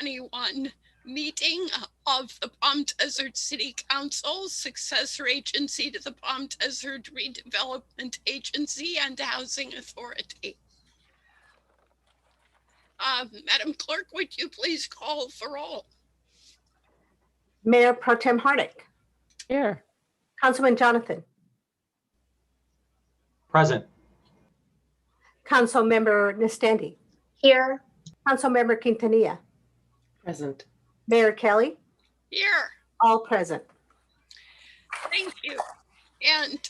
2021 meeting of the Palm Desert City Council, successor agency to the Palm Desert Redevelopment Agency and Housing Authority. Madam Clerk, would you please call the roll? Mayor Pro Tem Hardick. Here. Councilman Jonathan. Present. Councilmember Nestandi. Here. Councilmember Quintanilla. Present. Mayor Kelly. Here. All present. Thank you. And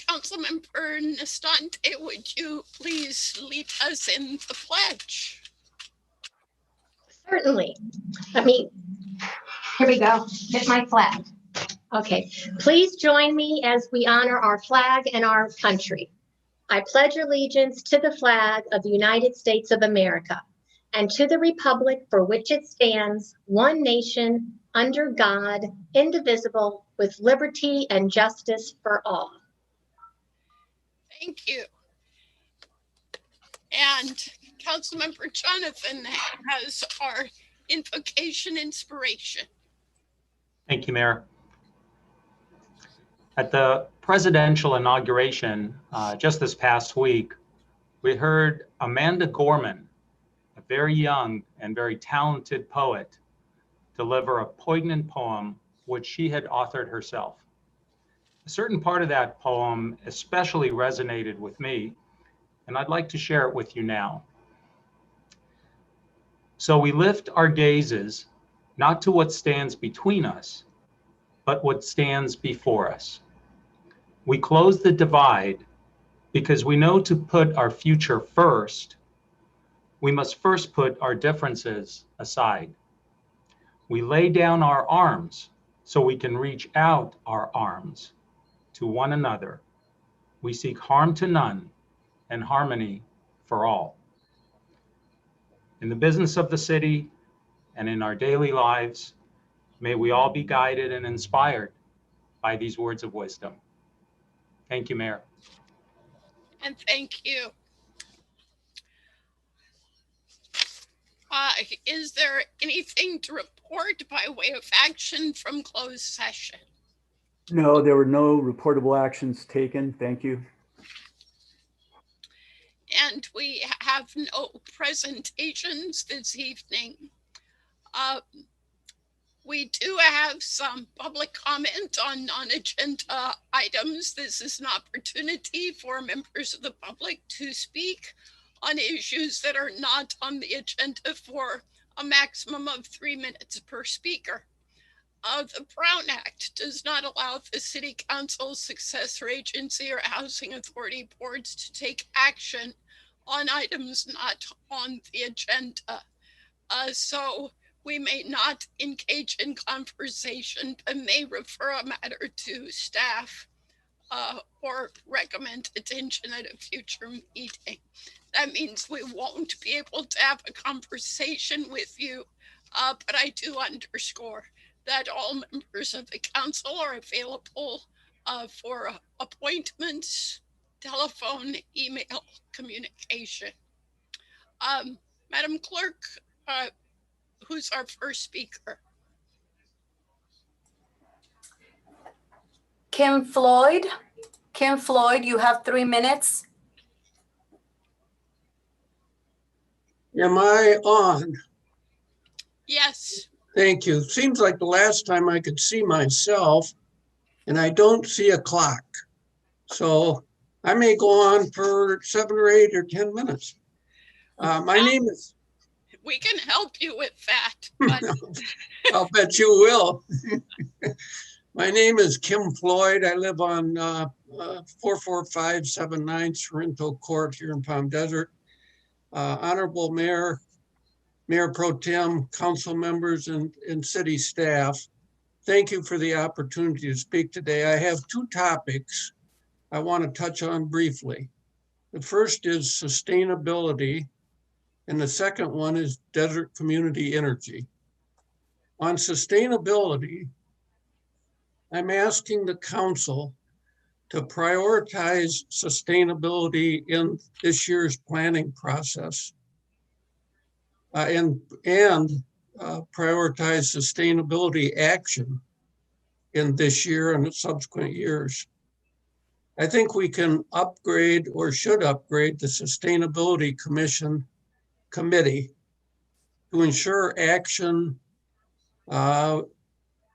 Councilmember Nestandi, would you please lead us in the pledge? Certainly. Here we go. Get my flag. Okay. Please join me as we honor our flag and our country. I pledge allegiance to the flag of the United States of America and to the republic for which it stands, one nation, under God, indivisible, with liberty and justice for all. Thank you. And Councilmember Jonathan has our invocation inspiration. Thank you, Mayor. At the presidential inauguration just this past week, we heard Amanda Gorman, a very young and very talented poet, deliver a poignant poem which she had authored herself. A certain part of that poem especially resonated with me, and I'd like to share it with you now. So we lift our gazes not to what stands between us, but what stands before us. We close the divide because we know to put our future first, we must first put our differences aside. We lay down our arms so we can reach out our arms to one another. We seek harm to none and harmony for all. In the business of the city and in our daily lives, may we all be guided and inspired by these words of wisdom. Thank you, Mayor. And thank you. Is there anything to report by way of action from closed session? No, there were no reportable actions taken. Thank you. And we have no presentations this evening. We do have some public comment on non-agenda items. This is an opportunity for members of the public to speak on issues that are not on the agenda for a maximum of 3 minutes per speaker. The Brown Act does not allow the City Council, successor agency, or housing authority boards to take action on items not on the agenda. So we may not engage in conversation, but may refer a matter to staff or recommend attention at a future meeting. That means we won't be able to have a conversation with you, but I do underscore that all members of the council are available for appointments, telephone, email communication. Madam Clerk, who's our first speaker? Kim Floyd. Kim Floyd, you have 3 minutes. Am I on? Yes. Thank you. Seems like the last time I could see myself and I don't see a clock. So I may go on for 7 or 8 or 10 minutes. My name is... We can help you with that. But... I'll bet you will. My name is Kim Floyd. I live on 44579 Sorrento Court here in Palm Desert. Honorable Mayor, Mayor Pro Tem, council members, and city staff, thank you for the opportunity to speak today. I have 2 topics I want to touch on briefly. The first is sustainability, and the second one is desert community energy. On sustainability, I'm asking the council to prioritize sustainability in this year's planning process. And prioritize sustainability action in this year and subsequent years. I think we can upgrade or should upgrade the Sustainability Committee to ensure action,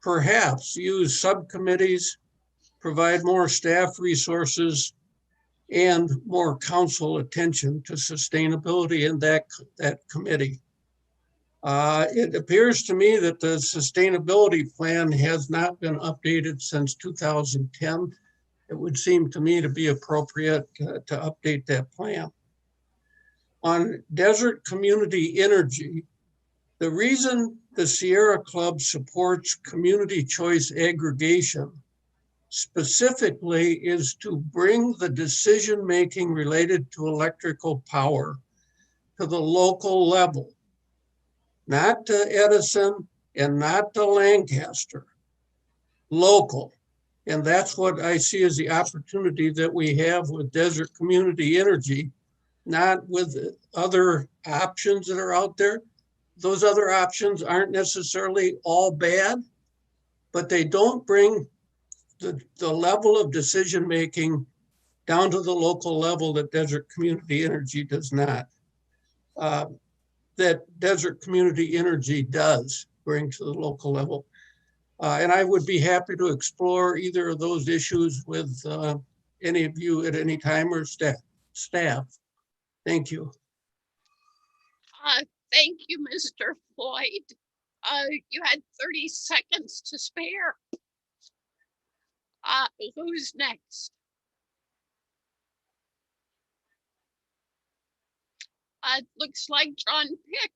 perhaps use subcommittees, provide more staff resources, and more council attention to sustainability in that committee. It appears to me that the sustainability plan has not been updated since 2010. It would seem to me to be appropriate to update that plan. On desert community energy, the reason the Sierra Club supports community choice aggregation specifically is to bring the decision-making related to electrical power to the local level, not to Edison and not to Lancaster, local. And that's what I see as the opportunity that we have with desert community energy, not with other options that are out there. Those other options aren't necessarily all bad, but they don't bring the level of decision-making down to the local level that desert community energy does not. That desert community energy does bring to the local level. And I would be happy to explore either of those issues with any of you at any time or staff. Thank you. Thank you, Mr. Floyd. You had 30 seconds to spare. Who's next? Looks like John Pick.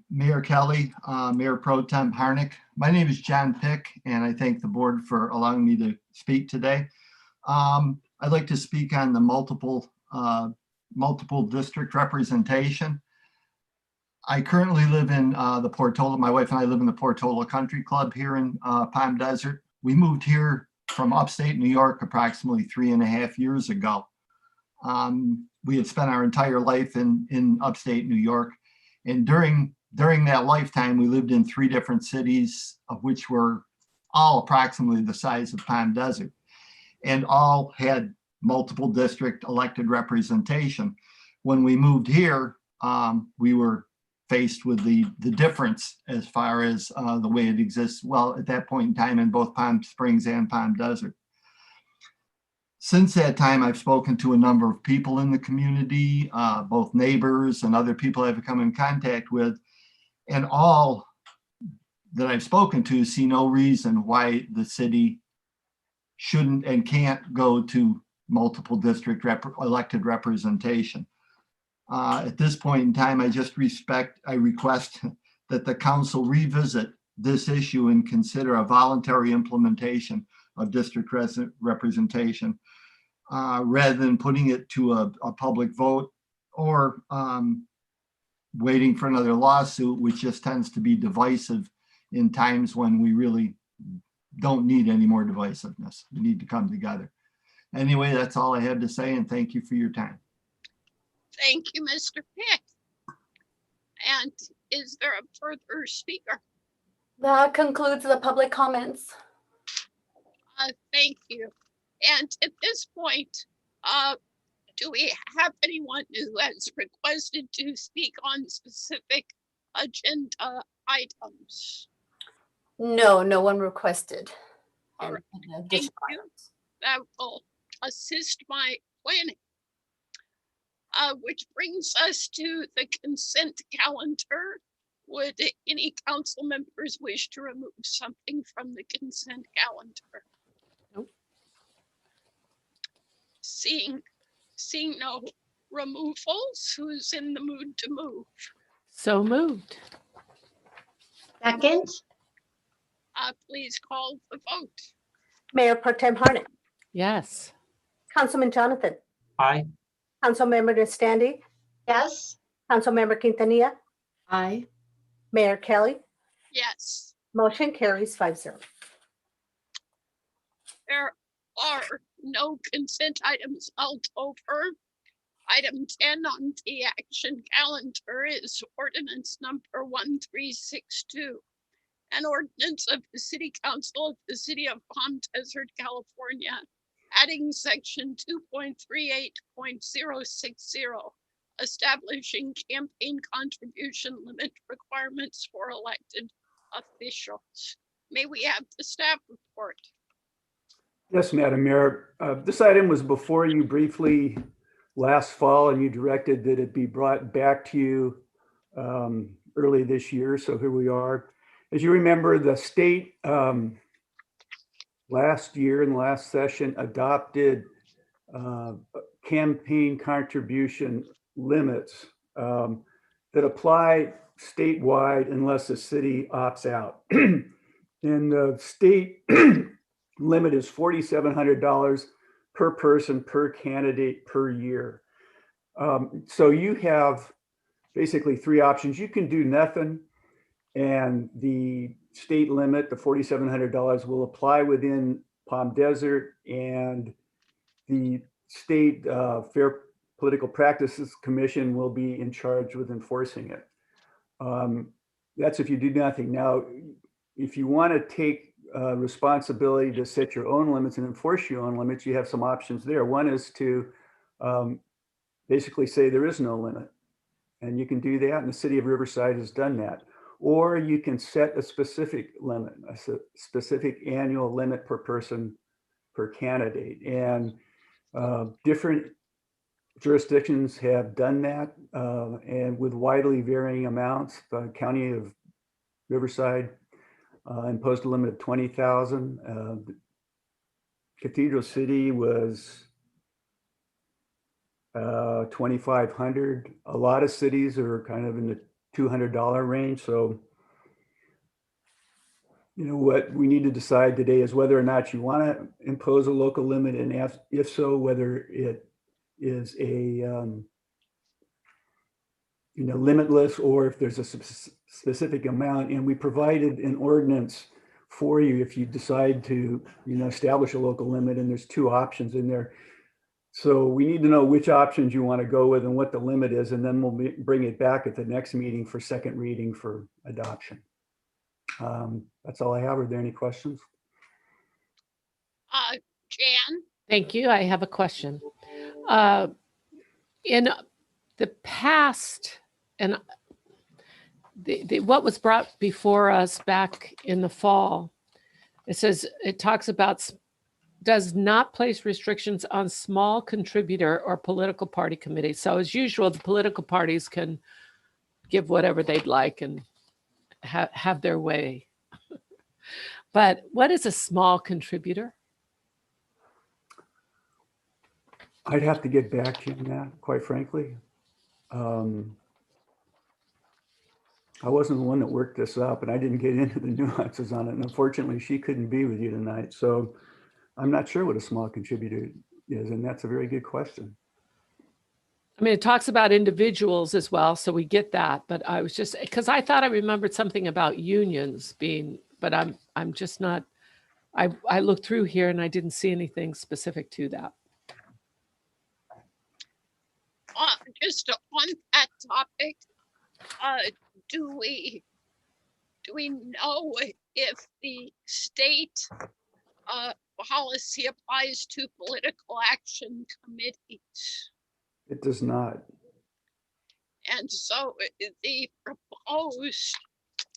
Mayor Kelly, Mayor Pro Tem Harnick. My name is John Pick, and I thank the board for allowing me to speak today. I'd like to speak on the multiple district representation. I currently live in the Portola. My wife and I live in the Portola Country Club here in Palm Desert. We moved here from upstate New York approximately 3.5 years ago. We had spent our entire life in upstate New York, and during that lifetime, we lived in 3 different cities, of which were all approximately the size of Palm Desert, and all had multiple district elected representation. When we moved here, we were faced with the difference as far as the way it exists, well, at that point in time in both Palm Springs and Palm Desert. Since that time, I've spoken to a number of people in the community, both neighbors and other people I've come in contact with, and all that I've spoken to see no reason why the city shouldn't and can't go to multiple district elected representation. At this point in time, I request that the council revisit this issue and consider a voluntary implementation of district representation rather than putting it to a public vote or waiting for another lawsuit, which just tends to be divisive in times when we really don't need any more divisiveness. We need to come together. Anyway, that's all I had to say, and thank you for your time. Thank you, Mr. Pick. And is there a further speaker? That concludes the public comments. Thank you. And at this point, do we have anyone who has requested to speak on specific agenda items? No, no one requested. All right. And Thank you. That will assist my planning. Which brings us to the consent calendar. Would any council members wish to remove something from the consent calendar? Nope. Seeing no removals, who's in the mood to move? So moved. Second, Please call the vote. Mayor Pro Tem Harnick, Yes. Councilman Jonathan, Aye. Councilmember Nastandi, yes. Councilmember Quintanilla, Aye. Mayor Kelly, Yes, motion carries 5-0. there are no consent items held over. Item 10 on the action calendar is ordinance number 1362. An ordinance of the City Council of the City of Palm Desert, California, adding section 2.38.060, establishing campaign contribution limit requirements for elected officials. May we have the staff report? Yes, Madam Mayor. This item was before you briefly last fall, and you directed that it be brought back to you early this year. So here we are. As you remember, the state last year in the last session adopted campaign contribution limits that apply statewide unless the city opts out. And the state limit is $4,700 per person, per candidate, per year. So you have basically three options. You can do nothing, and the state limit, the $4,700, will apply within Palm Desert, and the state Fair Political Practices Commission will be in charge with enforcing it. That's if you do nothing. Now, if you want to take responsibility to set your own limits and enforce your own limits, you have some options there. One is to basically say there is no limit, and you can do that, and the city of Riverside has done that. Or you can set a specific limit, a specific annual limit per person, per candidate. And different jurisdictions have done that, and with widely varying amounts. The County of Riverside imposed a limit of 20,000. Cathedral City was 2,500. A lot of cities are kind of in the $200 range. So, you know, what we need to decide today is whether or not you want to impose a local limit, and if so, whether it is a limitless, or if there's a specific amount. And we provided an ordinance for you if you decide to, establish a local limit, and there's two options in there. So we need to know which options you want to go with and what the limit is, and then we'll bring it back at the next meeting for second reading for adoption. That's all I have. Are there any questions? Jan? Thank you. I have a question. In the past, and what was brought before us back in the fall, it talks about does not place restrictions on small contributor or political party committees. So as usual, the political parties can give whatever they'd like and have their way. But what is a small contributor? I'd have to get back to you on that, quite frankly. I wasn't the one that worked this up, and I didn't get into the nuances on it. And unfortunately, she couldn't be with you tonight. So I'm not sure what a small contributor is, and that's a very good question. I mean, it talks about individuals as well, so we get that. But I was just, because I thought I remembered something about unions being, but I'm just not. I looked through here and I didn't see anything specific to that. Just on that topic, do we know if the state policy applies to political action committees? It does not. And so the proposed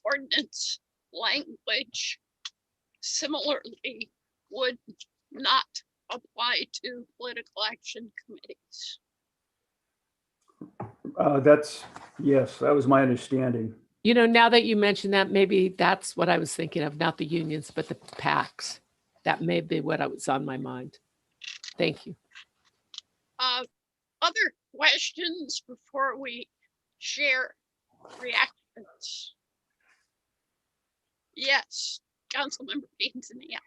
ordinance language similarly would not apply to political action committees. Yes, that was my understanding. Now that you mention that, maybe that's what I was thinking of, not the unions, but the PACs. That may be what was on my mind. Thank you. Other questions before we share reactions? Yes, Councilmember Quintanilla.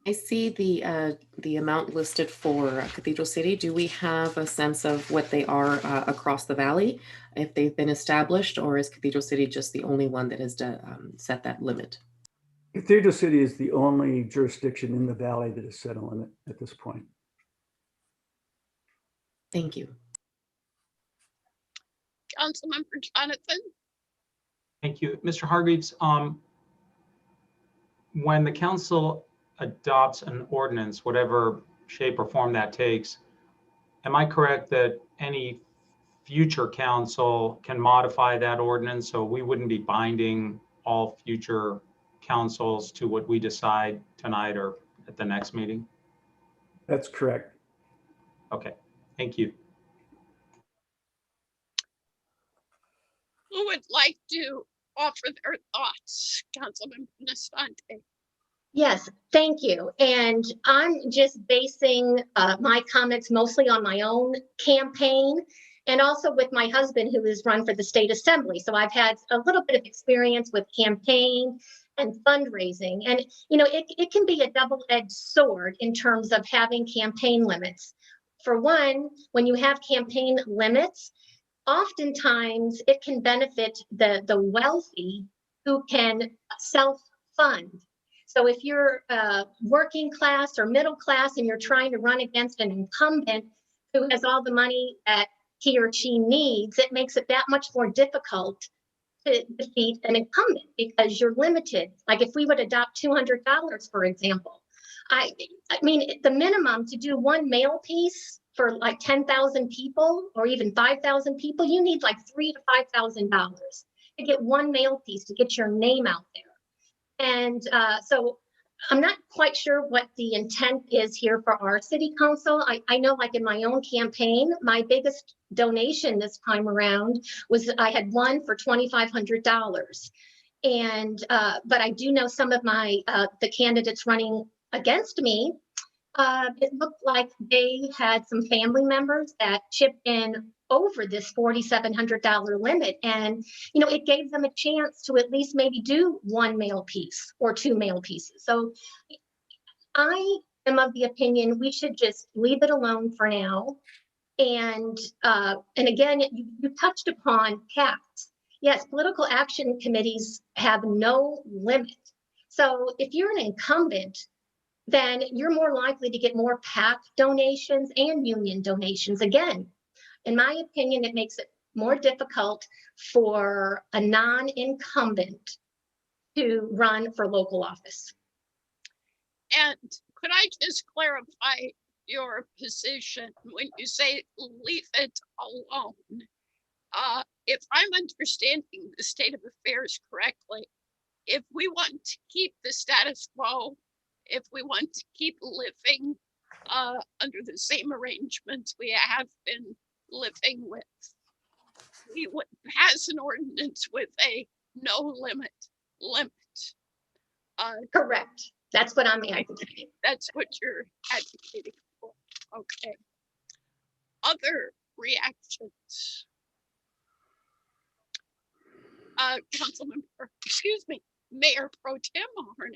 I see the amount listed for Cathedral City. Do we have a sense of what they are across the valley, if they've been established, or is Cathedral City just the only one that has set that limit? Cathedral City is the only jurisdiction in the valley that has set a limit at this point. Thank you. Councilmember Jonathan? Thank you. Mr. Hargreaves, when the council adopts an ordinance, whatever shape or form that takes, am I correct that any future council can modify that ordinance? So we wouldn't be binding all future councils to what we decide tonight or at the next meeting? That's correct. Okay, thank you. Who would like to offer their thoughts? Councilmember Nestante. Yes, thank you. And I'm just basing my comments mostly on my own campaign and also with my husband who is run for the state assembly. So I've had a little bit of experience with campaign and fundraising. And, you know, it can be a double-edged sword in terms of having campaign limits. For one, when you have campaign limits, oftentimes it can benefit the wealthy who can self-fund. So if you're working class or middle class and you're trying to run against an incumbent who has all the money that he or she needs, it makes it that much more difficult to defeat an incumbent because you're limited. Like if we would adopt $200, for example, I mean, the minimum to do one mail piece for like 10,000 people or even 5,000 people, you need like $3,000 to $5,000 to get one mail piece to get your name out there. And so I'm not quite sure what the intent is here for our city council. I know like in my own campaign, my biggest donation this time around was I had one for $2,500. And but I do know some of my the candidates running against me, it looked like they had some family members that chipped in over this $4,700 limit. And, you know, it gave them a chance to at least maybe do one mail piece or two mail pieces. So I am of the opinion we should just leave it alone for now. And again, you touched upon PACs. Yes, political action committees have no limit. So if you're an incumbent, then you're more likely to get more PAC donations and union donations. Again, in my opinion, it makes it more difficult for a non-incumbent to run for local office. And could I just clarify your position when you say leave it alone? If I'm understanding the state of affairs correctly, if we want to keep the status quo, if we want to keep living under the same arrangements we have been living with, we would pass an ordinance with a no limit. Correct. That's what I'm advocating. That's what you're advocating for. Okay. Other reactions? Councilmember, excuse me, Mayor Pro Tem Harnick.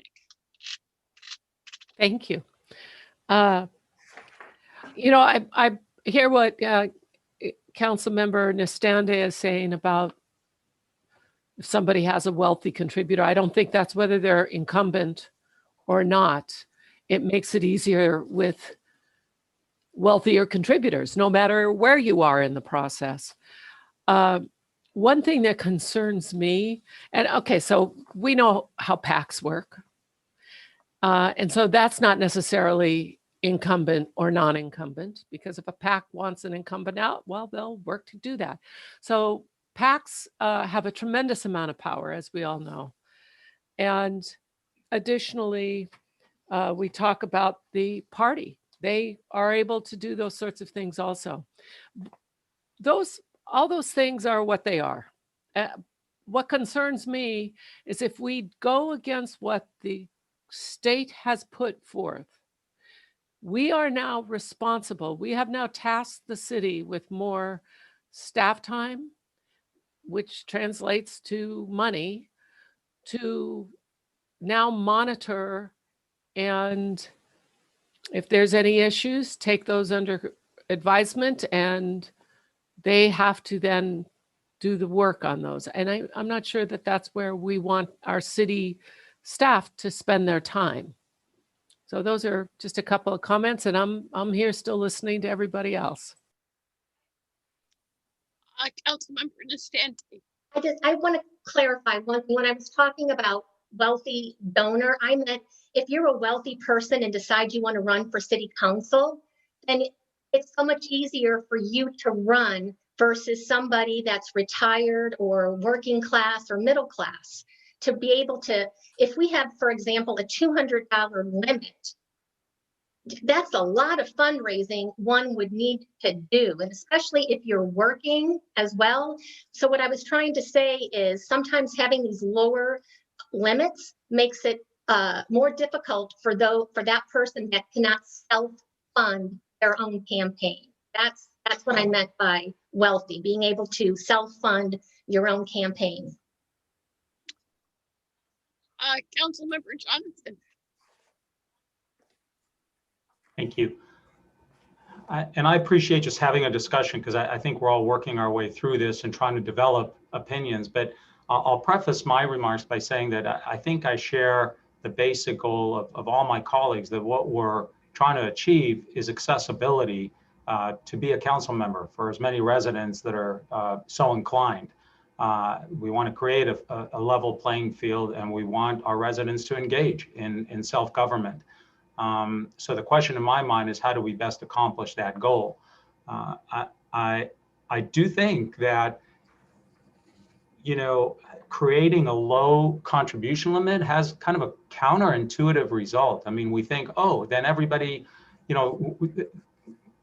Thank you. You know, I hear what Councilmember Nestande is saying about if somebody has a wealthy contributor. I don't think that's whether they're incumbent or not. It makes it easier with wealthier contributors, no matter where you are in the process. One thing that concerns me, and okay, so we know how PACs work. And so that's not necessarily incumbent or non-incumbent, because if a PAC wants an incumbent out, well, they'll work to do that. So PACs have a tremendous amount of power, as we all know. And additionally, we talk about the party. They are able to do those sorts of things also. All those things are what they are. What concerns me is if we go against what the state has put forth, we are now responsible. We have now tasked the city with more staff time, which translates to money, to now monitor, and if there's any issues, take those under advisement, and they have to then do the work on those. And I'm not sure that that's where we want our city staff to spend their time. So those are just a couple of comments, and I'm here still listening to everybody else. Councilmember Nastanti. I want to clarify when I was talking about wealthy donor, I meant if you're a wealthy person and decide you want to run for city council, then it's so much easier for you to run versus somebody that's retired or working class or middle class. To be able to, if we have, for example, a $200 limit, that's a lot of fundraising one would need to do, and especially if you're working as well. So what I was trying to say is sometimes having these lower limits makes it more difficult for that person that cannot self-fund their own campaign. That's what I meant by wealthy, being able to self-fund your own campaign. Councilmember Jonathan. Thank you. And I appreciate just having a discussion because I think we're all working our way through this and trying to develop opinions. But I'll preface my remarks by saying that I think I share the basic goal of all my colleagues, that what we're trying to achieve is accessibility to be a council member for as many residents that are so inclined. We want to create a level playing field, and we want our residents to engage in self-government. So the question in my mind is, how do we best accomplish that goal? I do think that, you know, creating a low contribution limit has kind of a counterintuitive result. I mean, we think, oh, then everybody, you know,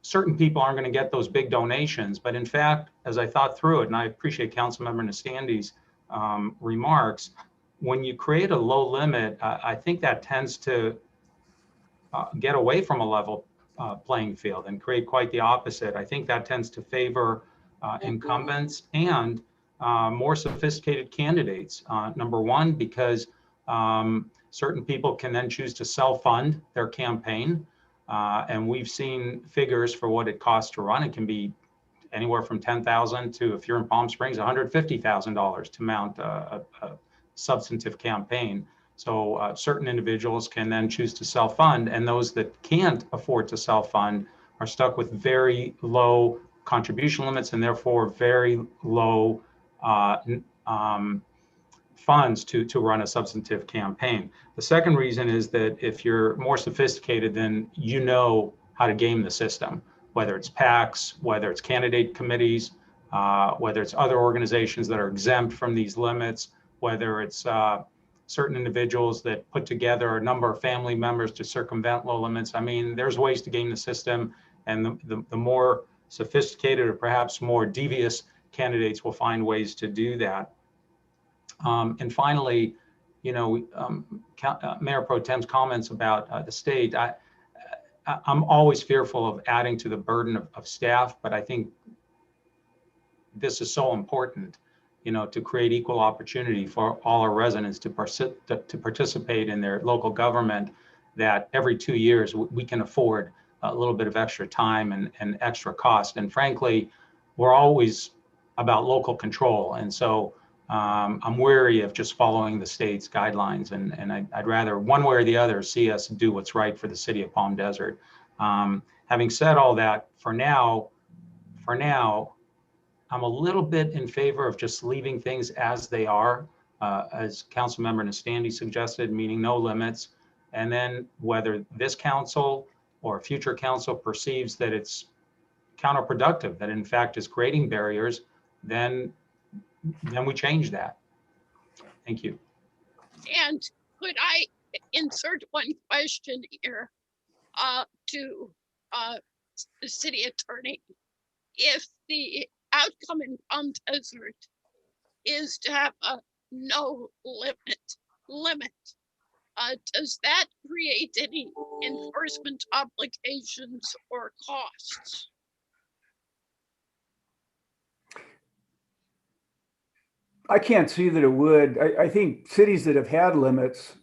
certain people aren't going to get those big donations. But in fact, as I thought through it, and I appreciate Councilmember Nastandi's remarks, when you create a low limit, I think that tends to get away from a level playing field and create quite the opposite. I think that tends to favor incumbents and more sophisticated candidates. Number one, because certain people can then choose to self-fund their campaign. And we've seen figures for what it costs to run. It can be anywhere from $10,000 to, if you're in Palm Springs, $150,000 to mount a substantive campaign. So certain individuals can then choose to self-fund, and those that can't afford to self-fund are stuck with very low contribution limits and therefore very low funds to run a substantive campaign. The second reason is that if you're more sophisticated, then you know how to game the system, whether it's PACs, whether it's candidate committees, whether it's other organizations that are exempt from these limits, whether it's certain individuals that put together a number of family members to circumvent low limits. I mean, there's ways to game the system, and the more sophisticated or perhaps more devious candidates will find ways to do that. And finally, you know, Mayor Pro Tem's comments about the state, I'm always fearful of adding to the burden of staff, but I think this is so important, you know, to create equal opportunity for all our residents to participate in their local government, that every 2 years we can afford a little bit of extra time and extra cost. And frankly, we're always about local control. And so I'm wary of just following the state's guidelines, and I'd rather one way or the other see us do what's right for the city of Palm Desert. Having said all that, for now, I'm a little bit in favor of just leaving things as they are, as Councilmember Nastandi suggested, meaning no limits. And then whether this council or a future council perceives that it's counterproductive, that in fact is creating barriers, then we change that. Thank you. And could I insert one question here to the city attorney? If the outcome in Palm Desert is to have a no limit, does that create any enforcement obligations or costs? I can't see that it would. I think cities that have had limits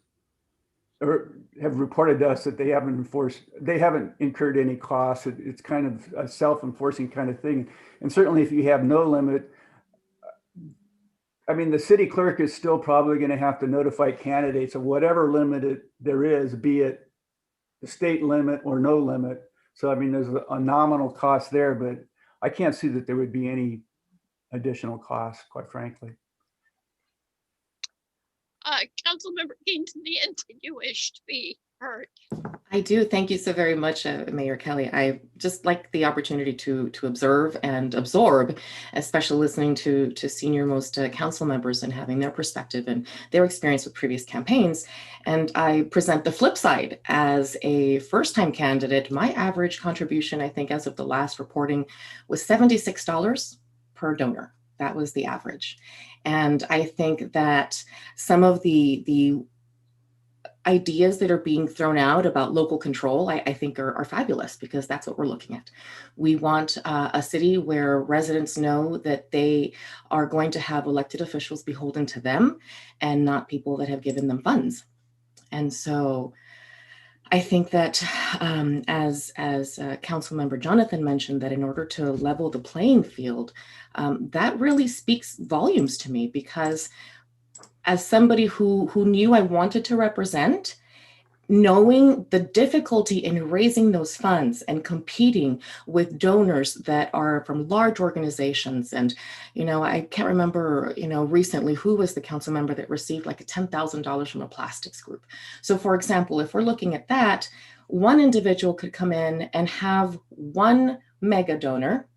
or have reported to us that they haven't incurred any costs. It's kind of a self-enforcing kind of thing. And certainly if you have no limit, I mean, the city clerk is still probably going to have to notify candidates of whatever limit there is, be it the state limit or no limit. So, I mean, there's a nominal cost there, but I can't see that there would be any additional costs, quite frankly. Councilmember Quintanilla, did you wish to be heard? I do. Thank you so very much, Mayor Kelly. I just like the opportunity to observe and absorb, especially listening to senior most council members and having their perspective and their experience with previous campaigns. And I present the flip side. As a first-time candidate, my average contribution, I think, as of the last reporting, was $76 per donor. That was the average. And I think that some of the ideas that are being thrown out about local control, I think are fabulous, because that's what we're looking at. We want a city where residents know that they are going to have elected officials beholden to them and not people that have given them funds. And so I think that as Councilmember Jonathan mentioned, that in order to level the playing field, that really speaks volumes to me, because as somebody who knew I wanted to represent, knowing the difficulty in raising those funds and competing with donors that are from large organizations. And, I can't remember, recently who was the council member that received like $10,000 from a plastics group. So for example, if we're looking at that, one individual could come in and have one mega donor,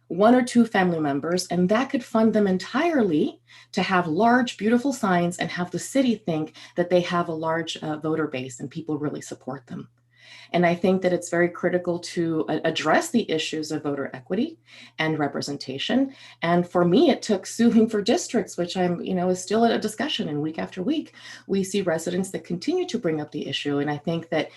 one or two family members, and that could fund them entirely to have large, beautiful signs and have the city think that they have a large voter base and people really support them. And I think that it's very critical to address the issues of voter equity and representation. And for me, it took suing for districts, which is still a discussion. And week after week, we see residents that continue to bring up the issue. And I think that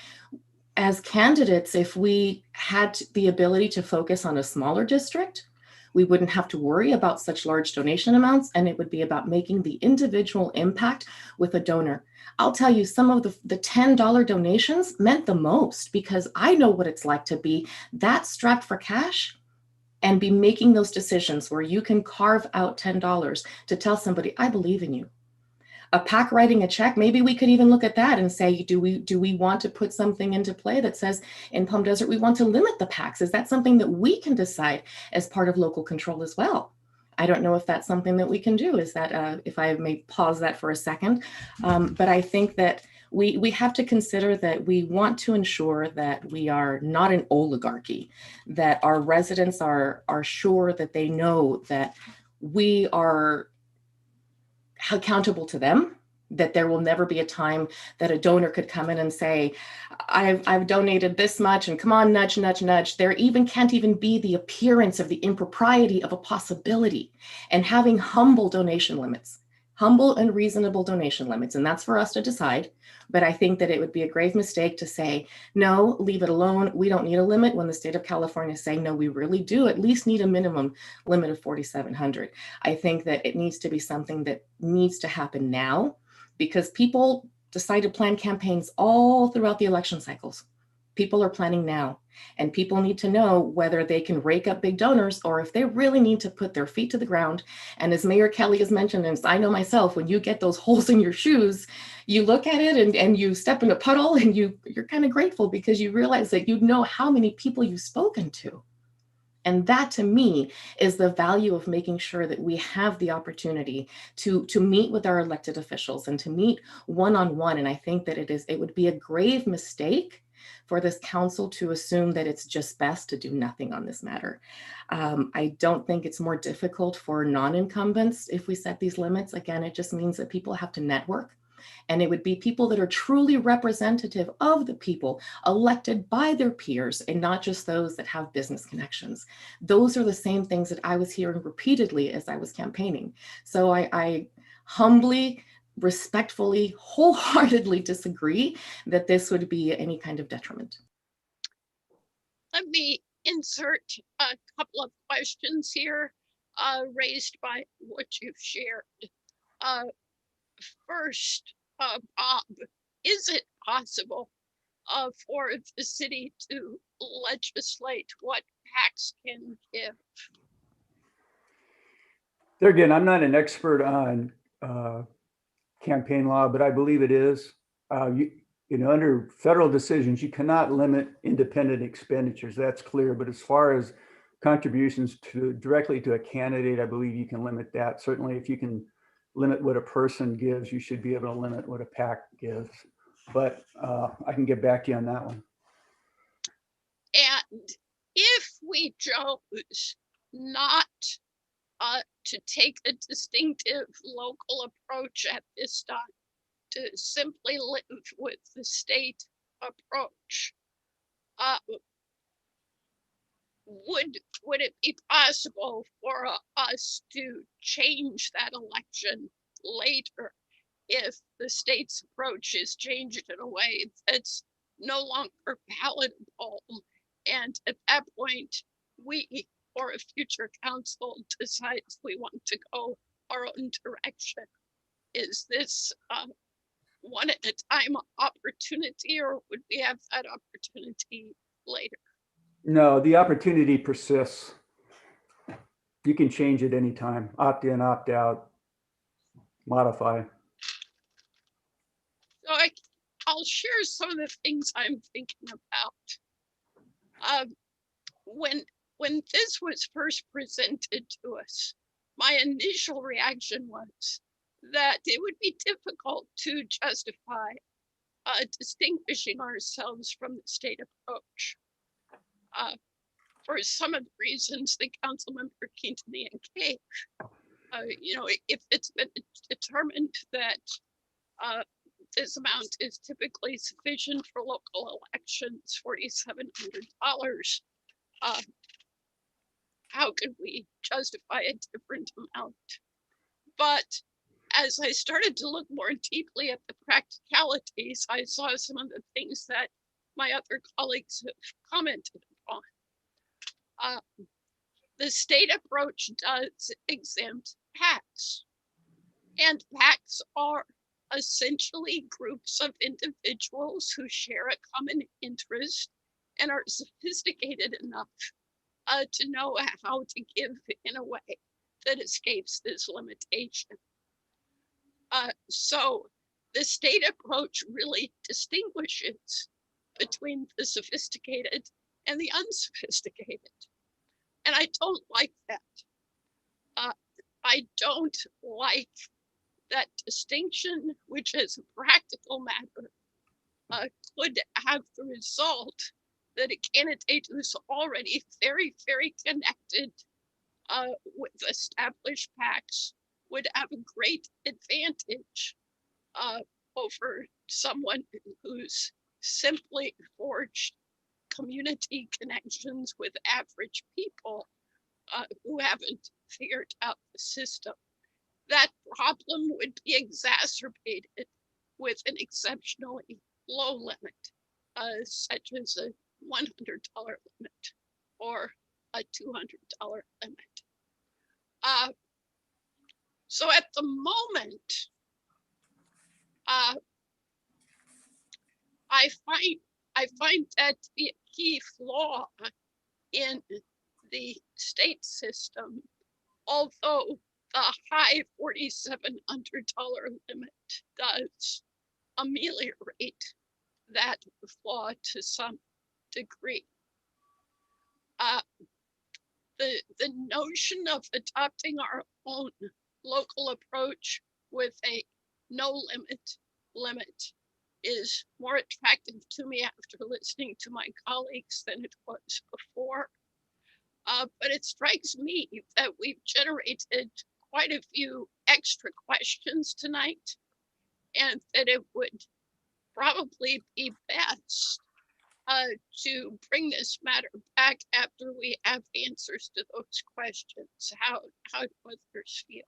as candidates, if we had the ability to focus on a smaller district, we wouldn't have to worry about such large donation amounts, and it would be about making the individual impact with a donor. I'll tell you, some of the $10 donations meant the most, because I know what it's like to be that strapped for cash and be making those decisions where you can carve out $10 to tell somebody, I believe in you. A PAC writing a check, maybe we could even look at that and say, do we want to put something into play that says in Palm Desert, we want to limit the PACs? Is that something that we can decide as part of local control as well? I don't know if that's something that we can do. Is that, if I may pause that for a second, but I think that we have to consider that we want to ensure that we are not an oligarchy, that our residents are sure that they know that we are accountable to them, that there will never be a time that a donor could come in and say, I've donated this much and come on, nudge, nudge, nudge. There even can't even be the appearance of the impropriety of a possibility, and having humble donation limits, humble and reasonable donation limits. And that's for us to decide. But I think that it would be a grave mistake to say, no, leave it alone. We don't need a limit, when the state of California is saying, no, we really do at least need a minimum limit of 4,700. I think that it needs to be something that needs to happen now, because people decide to plan campaigns all throughout the election cycles. People are planning now, and people need to know whether they can rake up big donors or if they really need to put their feet to the ground. And as Mayor Kelly has mentioned, and I know myself, when you get those holes in your shoes, you look at it and you step in a puddle, and you're kind of grateful, because you realize that you know how many people you've spoken to. And that, to me, is the value of making sure that we have the opportunity to meet with our elected officials and to meet one-on-one. And I think that it would be a grave mistake for this council to assume that it's just best to do nothing on this matter. I don't think it's more difficult for non-incumbents if we set these limits. Again, it just means that people have to network. And it would be people that are truly representative of the people, elected by their peers, and not just those that have business connections. Those are the same things that I was hearing repeatedly as I was campaigning. So I humbly, respectfully, wholeheartedly disagree that this would be any kind of detriment. Let me insert a couple of questions here raised by what you've shared. First, Bob, is it possible for the city to legislate what PACs can give? There again, I'm not an expert on campaign law, but I believe it is. Under federal decisions, you cannot limit independent expenditures. That's clear. But as far as contributions directly to a candidate, I believe you can limit that. Certainly, if you can limit what a person gives, you should be able to limit what a PAC gives. But I can get back to you on that one. And if we chose not to take a distinctive local approach at this time, to simply live with the state approach, would it be possible for us to change that election later if the state's approach is changed in a way that's no longer palatable? And at that point, we or a future council decides we want to go our own direction. Is this one at a time opportunity, or would we have that opportunity later? No, the opportunity persists. You can change it anytime, opt in, opt out, modify. So I'll share some of the things I'm thinking about. When this was first presented to us, my initial reaction was that it would be difficult to justify distinguishing ourselves from the state approach. For some of the reasons that Councilmember Quintanilla gave, if it's been determined that this amount is typically sufficient for local elections, $4,700, how could we justify a different amount? But as I started to look more deeply at the practicalities, I saw some of the things that my other colleagues have commented upon. The state approach does exempt PACs, and PACs are essentially groups of individuals who share a common interest and are sophisticated enough to know how to give in a way that escapes this limitation. So the state approach really distinguishes between the sophisticated and the unsophisticated. And I don't like that. I don't like that distinction, which as a practical matter could have the result that a candidate who's already very, very connected with established PACs would have a great advantage over someone who's simply forged community connections with average people who haven't figured out the system. That problem would be exacerbated with an exceptionally low limit, such as a $100 limit or a $200 limit. So at the moment, I find that to be a key flaw in the state system, although the high $4,700 limit does ameliorate that flaw to some degree. The notion of adopting our own local approach with a no limit is more attractive to me after listening to my colleagues than it was before. But it strikes me that we've generated quite a few extra questions tonight, and that it would probably be best to bring this matter back after we have answers to those questions. How do others feel?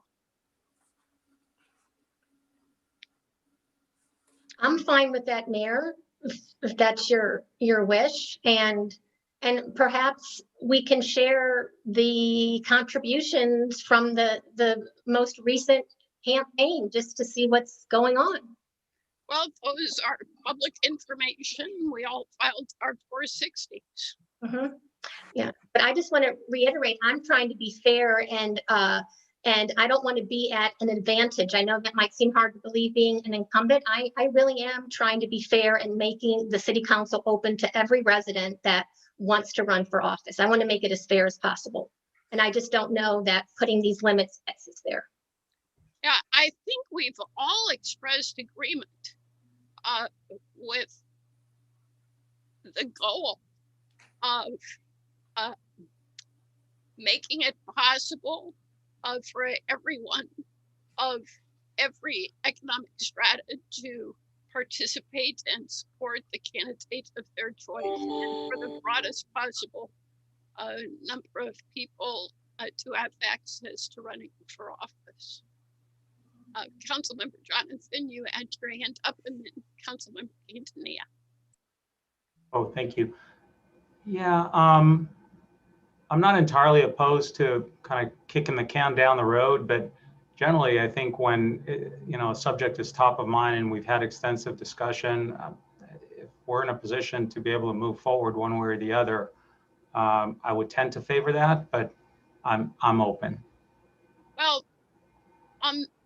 I'm fine with that, Mayor, if that's your wish, and perhaps we can share the contributions from the most recent campaign just to see what's going on. Well, those are public information. We all filed our 460s. Mm-hmm. Yeah, but I just want to reiterate, I'm trying to be fair, and I don't want to be at an advantage. I know that might seem hard to believe being an incumbent. I really am trying to be fair and making the city council open to every resident that wants to run for office. I want to make it as fair as possible. And I just don't know that putting these limits is there. Yeah, I think we've all expressed agreement with the goal of making it possible for everyone of every economic strata to participate and support the candidate of their choice, and for the broadest possible number of people to have access to running for office. Councilmember Jonathan, you had your hand up, and then Councilmember Quintanilla. Oh, thank you. Yeah, I'm not entirely opposed to kind of kicking the can down the road, but generally, I think when a subject is top of mind and we've had extensive discussion, if we're in a position to be able to move forward one way or the other, I would tend to favor that, but I'm open. Well,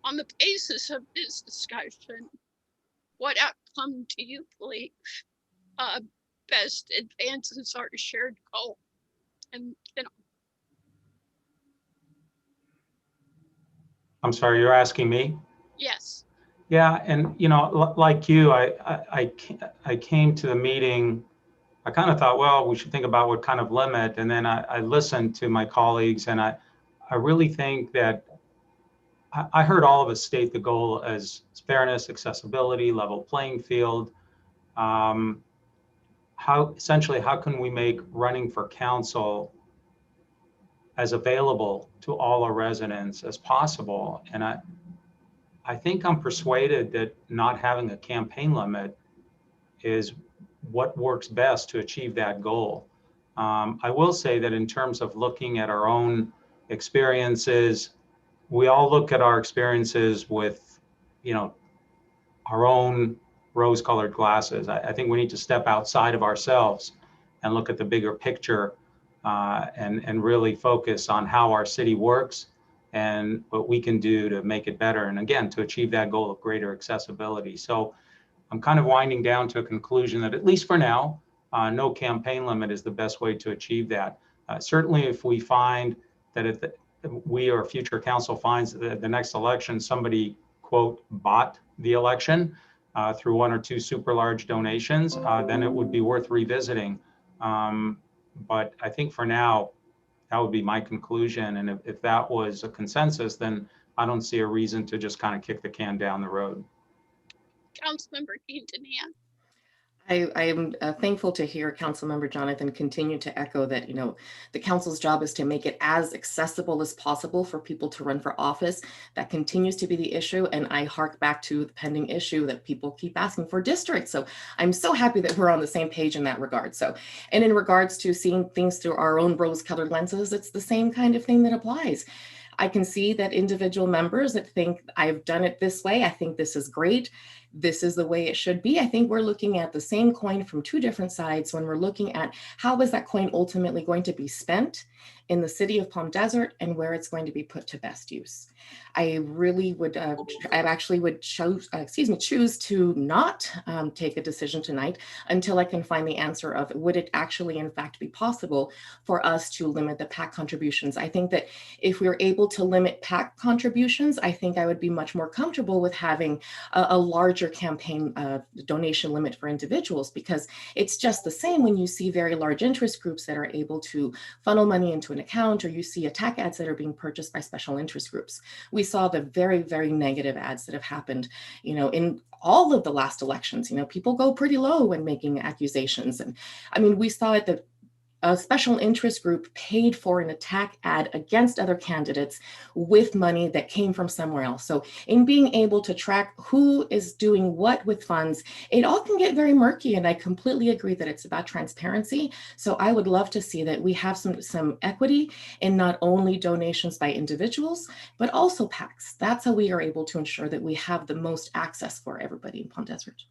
on the basis of this discussion, what outcome do you believe best advances our shared goal? And I'm sorry, you're asking me? yes. Yeah, and like you, I came to the meeting. I kind of thought, well, we should think about what kind of limit, and then I listened to my colleagues, and I really think that I heard all of us state the goal as fairness, accessibility, level playing field. How can we make running for council as available to all our residents as possible? And I think I'm persuaded that not having a campaign limit is what works best to achieve that goal. I will say that in terms of looking at our own experiences, we all look at our experiences with, our own rose-colored glasses. I think we need to step outside of ourselves and look at the bigger picture and really focus on how our city works and what we can do to make it better. And again, to achieve that goal of greater accessibility. So I'm kind of winding down to a conclusion that at least for now, no campaign limit is the best way to achieve that. Certainly if we find that we or future council finds that the next election, somebody, quote, bought the election through one or two super large donations, then it would be worth revisiting. But I think for now, that would be my conclusion. And if that was a consensus, then I don't see a reason to just kind of kick the can down the road. Councilmember Quintanilla. I am thankful to hear Councilmember Jonathan continue to echo that, the council's job is to make it as accessible as possible for people to run for office. That continues to be the issue. And I hark back to the pending issue that people keep asking for districts. So I'm so happy that we're on the same page in that regard. So, and in regards to seeing things through our own rose-colored lenses, it's the same kind of thing that applies. I can see that individual members that think I've done it this way, I think this is great. This is the way it should be. I think we're looking at the same coin from two different sides when we're looking at how is that coin ultimately going to be spent in the city of Palm Desert and where it's going to be put to best use. I really would, I actually would choose to not take a decision tonight until I can find the answer of would it actually in fact be possible for us to limit the PAC contributions. I think that if we were able to limit PAC contributions, I think I would be much more comfortable with having a larger campaign donation limit for individuals, because it's just the same when you see very large interest groups that are able to funnel money into an account, or you see attack ads that are being purchased by special interest groups. We saw the very, very negative ads that have happened, in all of the last elections. People go pretty low when making accusations. And I mean, we saw it that a special interest group paid for an attack ad against other candidates with money that came from somewhere else. So in being able to track who is doing what with funds, it all can get very murky. And I completely agree that it's about transparency. So I would love to see that we have some equity in not only donations by individuals, but also PACs. That's how we are able to ensure that we have the most access for everybody in Palm Desert.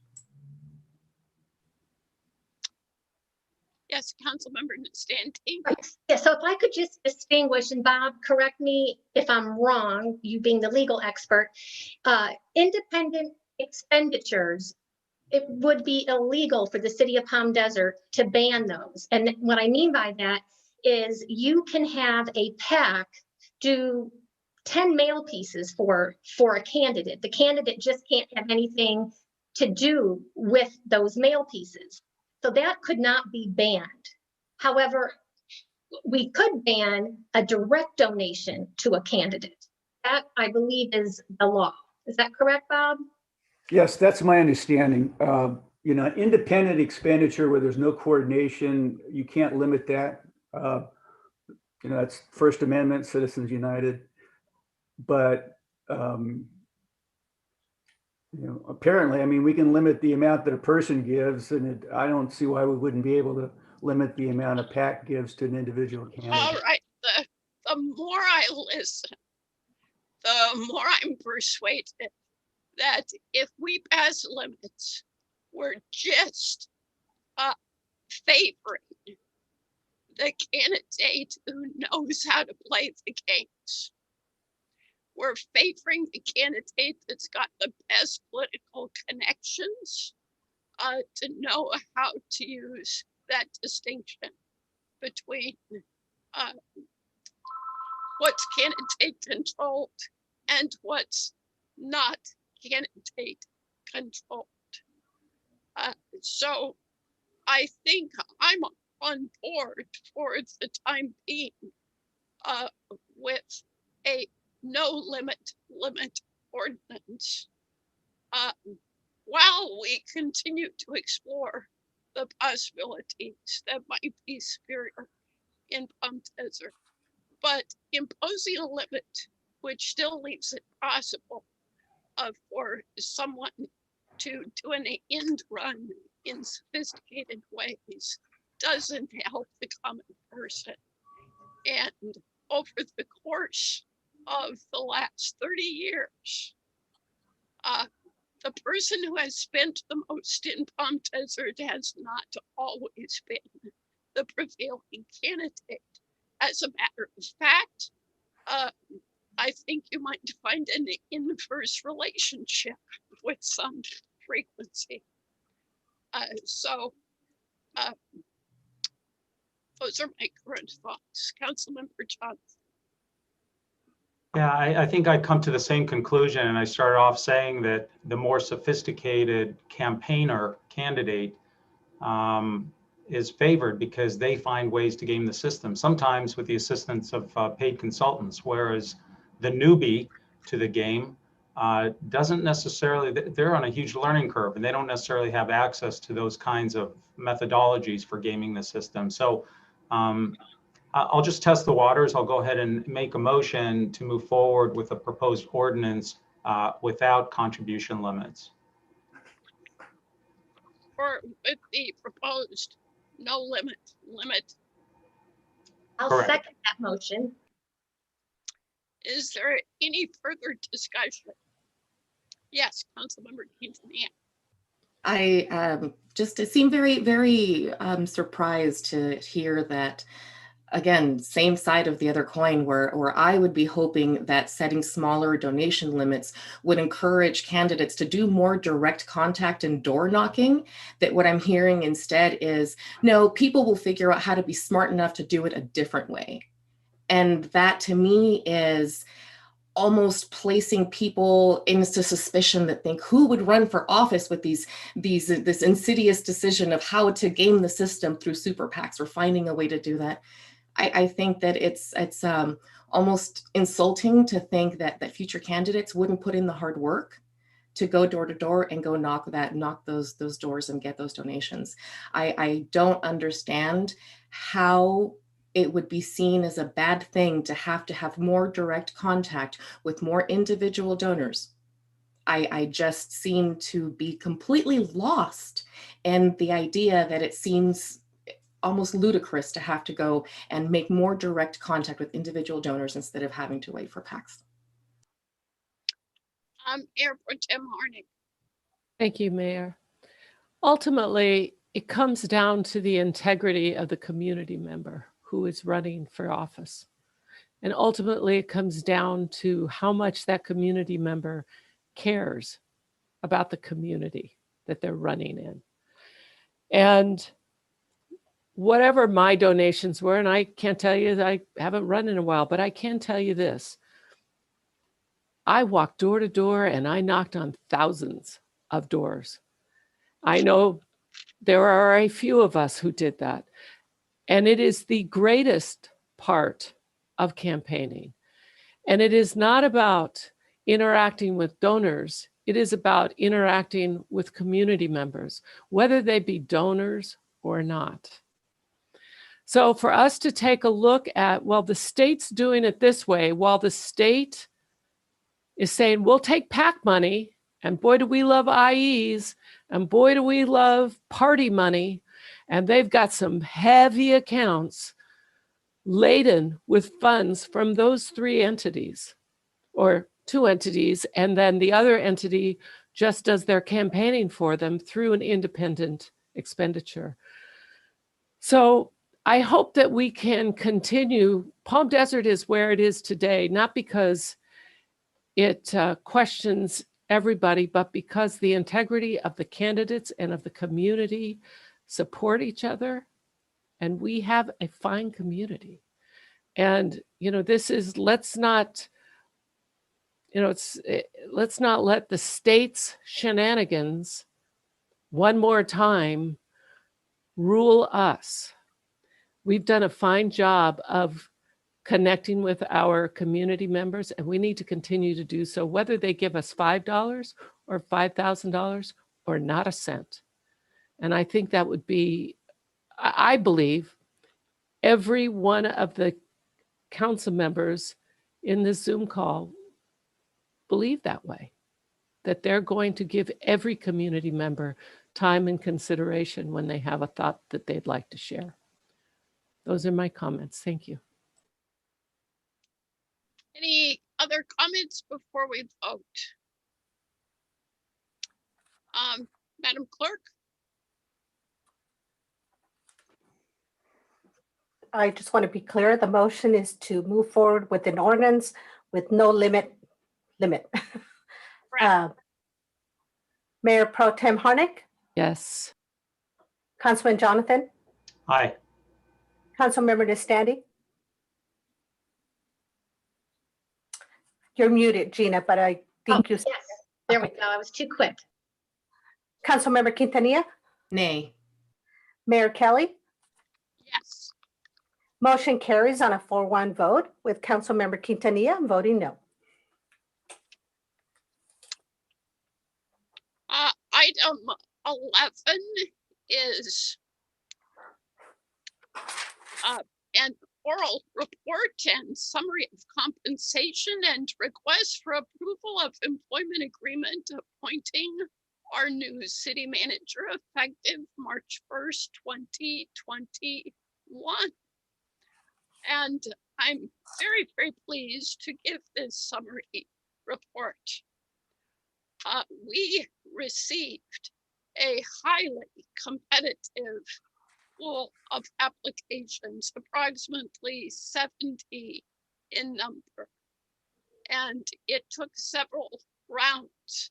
Yes, Councilmember Nastandi. Yeah, so if I could just distinguish, and Bob, correct me if I'm wrong, you being the legal expert, independent expenditures it would be illegal for the city of Palm Desert to ban those. And what I mean by that is you can have a PAC do 10 mail pieces for a candidate. The candidate just can't have anything to do with those mail pieces. So that could not be banned. However, we could ban a direct donation to a candidate. That, I believe, is the law. Is that correct, Bob? Yes, that's my understanding. You know, independent expenditure where there's no coordination, you can't limit that. You know, that's First Amendment, Citizens United. But, you know, apparently, I mean, we can limit the amount that a person gives, and I don't see why we wouldn't be able to limit the amount a PAC gives to an individual All candidate. right, the more I listen, the more I'm persuaded that if we pass limits, we're just favoring the candidate who knows how to play the games. We're favoring the candidate that's got the best political connections to know how to use that distinction between what's candidate controlled and what's not candidate controlled. So I think I'm on board for the time being with a no limit ordinance while we continue to explore the possibilities that might be superior in Palm Desert. But imposing a limit, which still leaves it possible for someone to do an end run in sophisticated ways, doesn't help the common person. And over the course of the last 30 years, the person who has spent the most in Palm Desert has not always been the prevailing candidate. As a matter of fact, I think you might find an inverse relationship with some frequency. So those are my current thoughts. Councilmember Johnson. Yeah, I think I come to the same conclusion, and I started off saying that the more sophisticated campaigner candidate is favored because they find ways to game the system, sometimes with the assistance of paid consultants, whereas the newbie to the game doesn't necessarily, they're on a huge learning curve and they don't necessarily have access to those kinds of methodologies for gaming the system. So I'll just test the waters. I'll go ahead and make a motion to move forward with a proposed ordinance without contribution limits. Or with the proposed no limit. I'll Correct. second that motion. Is there any further discussion? Yes, Councilmember Quintanilla. I just seem very, very surprised to hear that, again, same side of the other coin, where I would be hoping that setting smaller donation limits would encourage candidates to do more direct contact and door knocking. That what I'm hearing instead is, no, people will figure out how to be smart enough to do it a different way. And that to me is almost placing people into suspicion that think who would run for office with this insidious decision of how to game the system through super PACs or finding a way to do that. I think that it's almost insulting to think that future candidates wouldn't put in the hard work to go door to door and go knock those doors and get those donations. I don't understand how it would be seen as a bad thing to have more direct contact with more individual donors. I just seem to be completely lost in the idea that it seems almost ludicrous to have to go and make more direct contact with individual donors instead of having to wait for PACs. Mayor Pro Tem Harnik. Thank you, Mayor. Ultimately, it comes down to the integrity of the community member who is running for office. And ultimately, it comes down to how much that community member cares about the community that they're running in. And whatever my donations were, and I can't tell you that I haven't run in a while, but I can tell you this. I walked door to door and I knocked on thousands of doors. I know there are a few of us who did that. And it is the greatest part of campaigning. And it is not about interacting with donors. It is about interacting with community members, whether they be donors or not. So for us to take a look at, well, the state's doing it this way, while the state is saying, we'll take PAC money, and boy, do we love IEs, and boy, do we love party money, and they've got some heavy accounts laden with funds from those three entities, or two entities, and then the other entity just does their campaigning for them through an independent expenditure. So I hope that we can continue. Palm Desert is where it is today, not because it questions everybody, but because the integrity of the candidates and of the community support each other. And we have a fine community. And, you know, this is, let's not let the state's shenanigans one more time rule us. We've done a fine job of connecting with our community members, and we need to continue to do so, whether they give us $5 or $5,000 or not a cent. And I think that would be, I believe, every one of the council members in this Zoom call believe that way, that they're going to give every community member time and consideration when they have a thought that they'd like to share. Those are my comments. Thank you. Any other comments before we vote? Madam Clerk? I just want to be clear, the motion is to move forward with an ordinance with no limit. Mayor Pro Tem Harnick, Yes. Councilman Jonathan, Aye. Councilmember Nastandi. You're muted, Gina, but I think you. Yes, there we go. I was too quick. Councilmember Quintanilla, Nay. Mayor Kelly. Yes. Motion carries on a 4-1 vote with Councilmember Quintanilla voting no. Item 11 is an oral report and summary of compensation and request for approval of employment agreement appointing our new city manager effective March 1st, 2021. And I'm very, very pleased to give this summary report. We received a highly competitive pool of applications, approximately 70 in number. And it took several rounds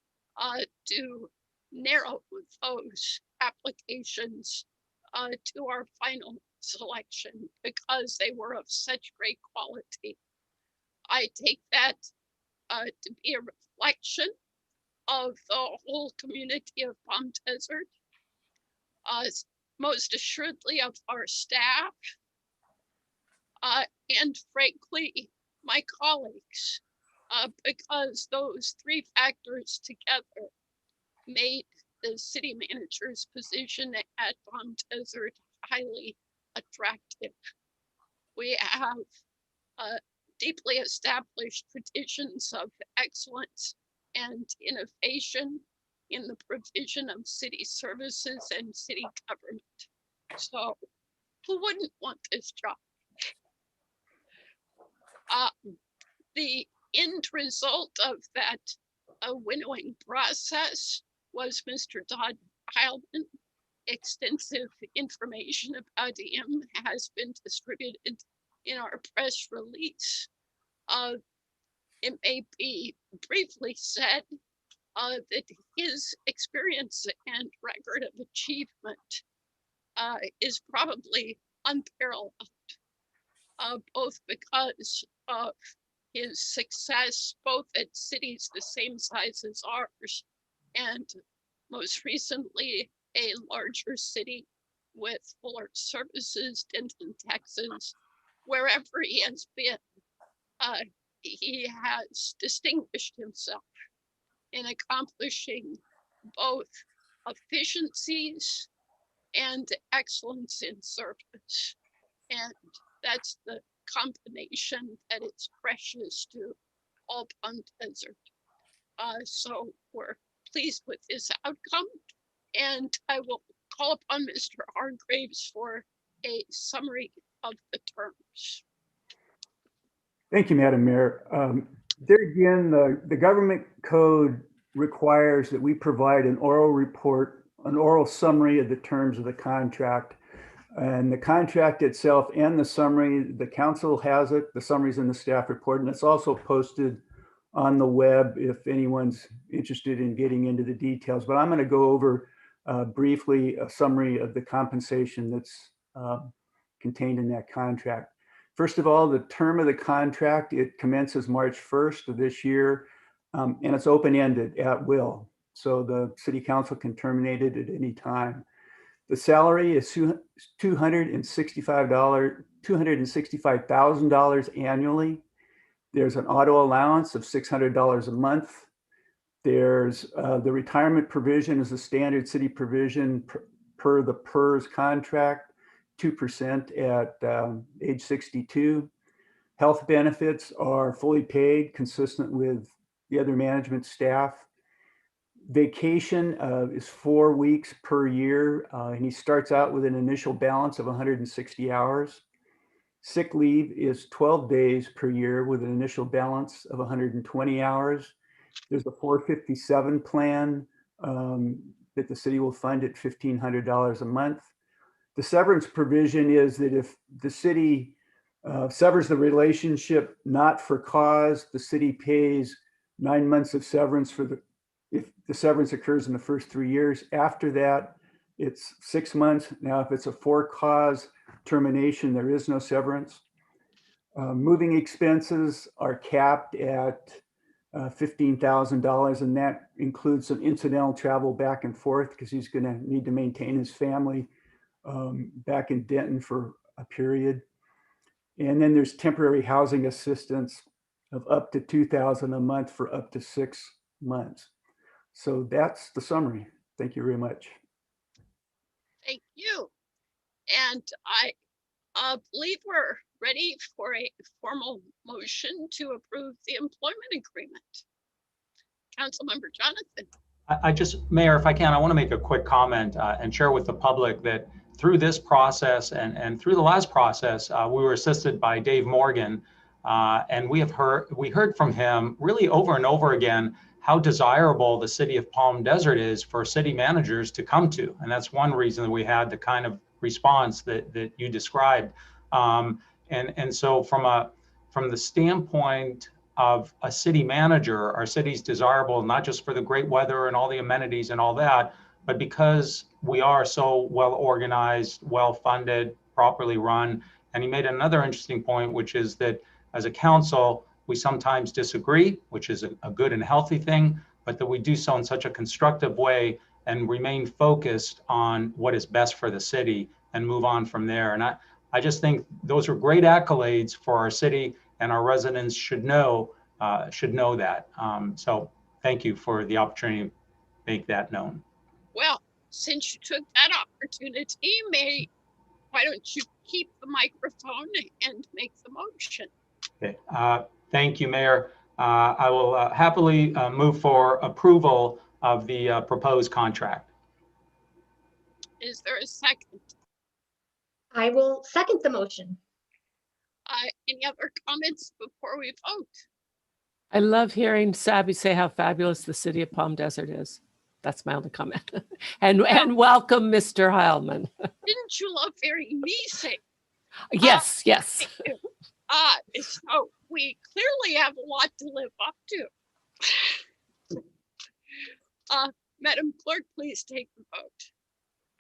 to narrow those applications to our final selection because they were of such great quality. I take that to be a reflection of the whole community of Palm Desert, most assuredly of our staff, and frankly, my colleagues, because those three factors together made the city manager's position at Palm Desert highly attractive. We have deeply established traditions of excellence and innovation in the provision of city services and city government. So who wouldn't want this job? The end result of that winnowing process was Mr. Todd Heilman. Extensive information about him has been distributed in our press release. It may be briefly said that his experience and record of achievement is probably unparalleled, both because of his success, both at cities the same size as ours, and most recently, a larger city with fuller services, Denton, Texas. Wherever he has been, he has distinguished himself in accomplishing both efficiencies and excellence in service. And that's the combination that is precious to all Palm Desert. So we're pleased with this outcome. And I will call upon Mr. Hargraves for a summary of the terms. Thank you, Madam Mayor. There again, the government code requires that we provide an oral report, an oral summary of the terms of the contract. And the contract itself and the summary, the council has it, the summary's in the staff report, and it's also posted on the web if anyone's interested in getting into the details. But I'm going to go over briefly a summary of the compensation that's contained in that contract. First of all, the term of the contract, it commences March 1st of this year, and it's open-ended at will. So the city council can terminate it at any time. The salary is $265,000 annually. There's an auto allowance of $600 a month. There's the retirement provision is a standard city provision per the PERS contract, 2% at age 62. Health benefits are fully paid, consistent with the other management staff. Vacation is 4 weeks per year, and he starts out with an initial balance of 160 hours. Sick leave is 12 days per year with an initial balance of 120 hours. There's a 457 plan that the city will fund at $1,500 a month. The severance provision is that if the city severs the relationship not for cause, the city pays 9 months of severance if the severance occurs in the first 3 years. After that, it's 6 months. Now, if it's a for cause termination, there is no severance. Moving expenses are capped at $15,000, and that includes some incidental travel back and forth because he's going to need to maintain his family back in Denton for a period. And then there's temporary housing assistance of up to $2,000 a month for up to 6 months. So that's the summary. Thank you very much. Thank you. And I believe we're ready for a formal motion to approve the employment agreement. Councilmember Jonathan. Mayor, if I can, I want to make a quick comment and share with the public that through this process and through the last process, we were assisted by Dave Morgan, and we heard from him really over and over again how desirable the city of Palm Desert is for city managers to come to. And that's one reason that we had the kind of response that you described. And so from the standpoint of a city manager, our city's desirable, not just for the great weather and all the amenities and all that, but because we are so well organized, well funded, properly run. And he made another interesting point, which is that as a council, we sometimes disagree, which is a good and healthy thing, but that we do so in such a constructive way and remain focused on what is best for the city and move on from there. And I just think those are great accolades for our city, and our residents should know that. So thank you for the opportunity to make that known. Well, since you took that opportunity, why don't you keep the microphone and make the motion? Okay. Thank you, Mayor. I will happily move for approval of the proposed contract. Is there a second? I will second the motion. Any other comments before we vote? I love hearing Sabby say how fabulous the city of Palm Desert is. That's my only comment. and welcome, Mr. Heilman. Didn't you love hearing me say? Yes, yes. So we clearly have a lot to live up to. Madam Clerk, please take the vote.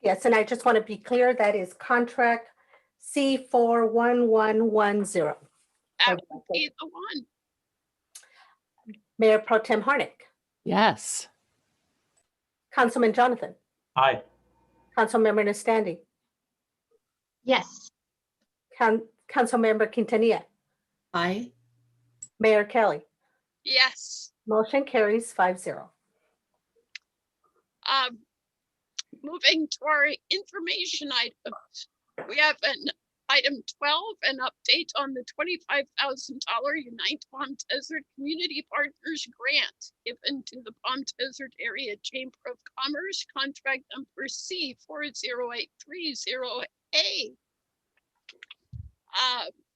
Yes, and I just want to be clear, that is contract C41110. That would be the one. Mayor Pro Tem Harnick, Yes. Councilman Jonathan, Aye. Councilmember Nastandi, Yes. Councilmember Quintanilla, Aye. Mayor Kelly. Yes. Motion carries 5-0. Moving to our information items. We have an item 12, an update on the $25,000 Unite Palm Desert Community Partners Grant given to the Palm Desert Area Chamber of Commerce, contract number C40830A.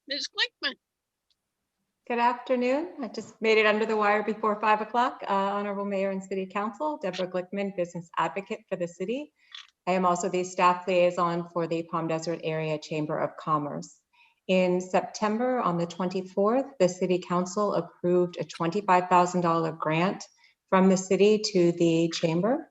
Ms. Glickman. Good afternoon. I just made it under the wire before 5 o'clock. Honorable Mayor and City Council, Deborah Glickman, business advocate for the city. I am also the staff liaison for the Palm Desert Area Chamber of Commerce. In September, on the 24th, the City Council approved a $25,000 grant from the city to the chamber.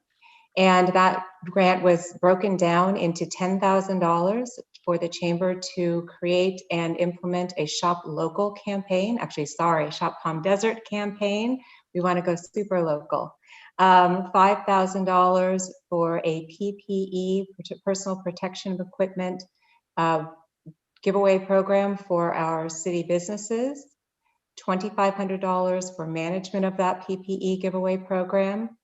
And that grant was broken down into $10,000 for the chamber to create and implement a Shop Local campaign. Actually, sorry, Shop Palm Desert campaign. We want to go super local. $5,000 for a PPE, personal protection equipment giveaway program for our city businesses. $2,500 for management of that PPE giveaway program.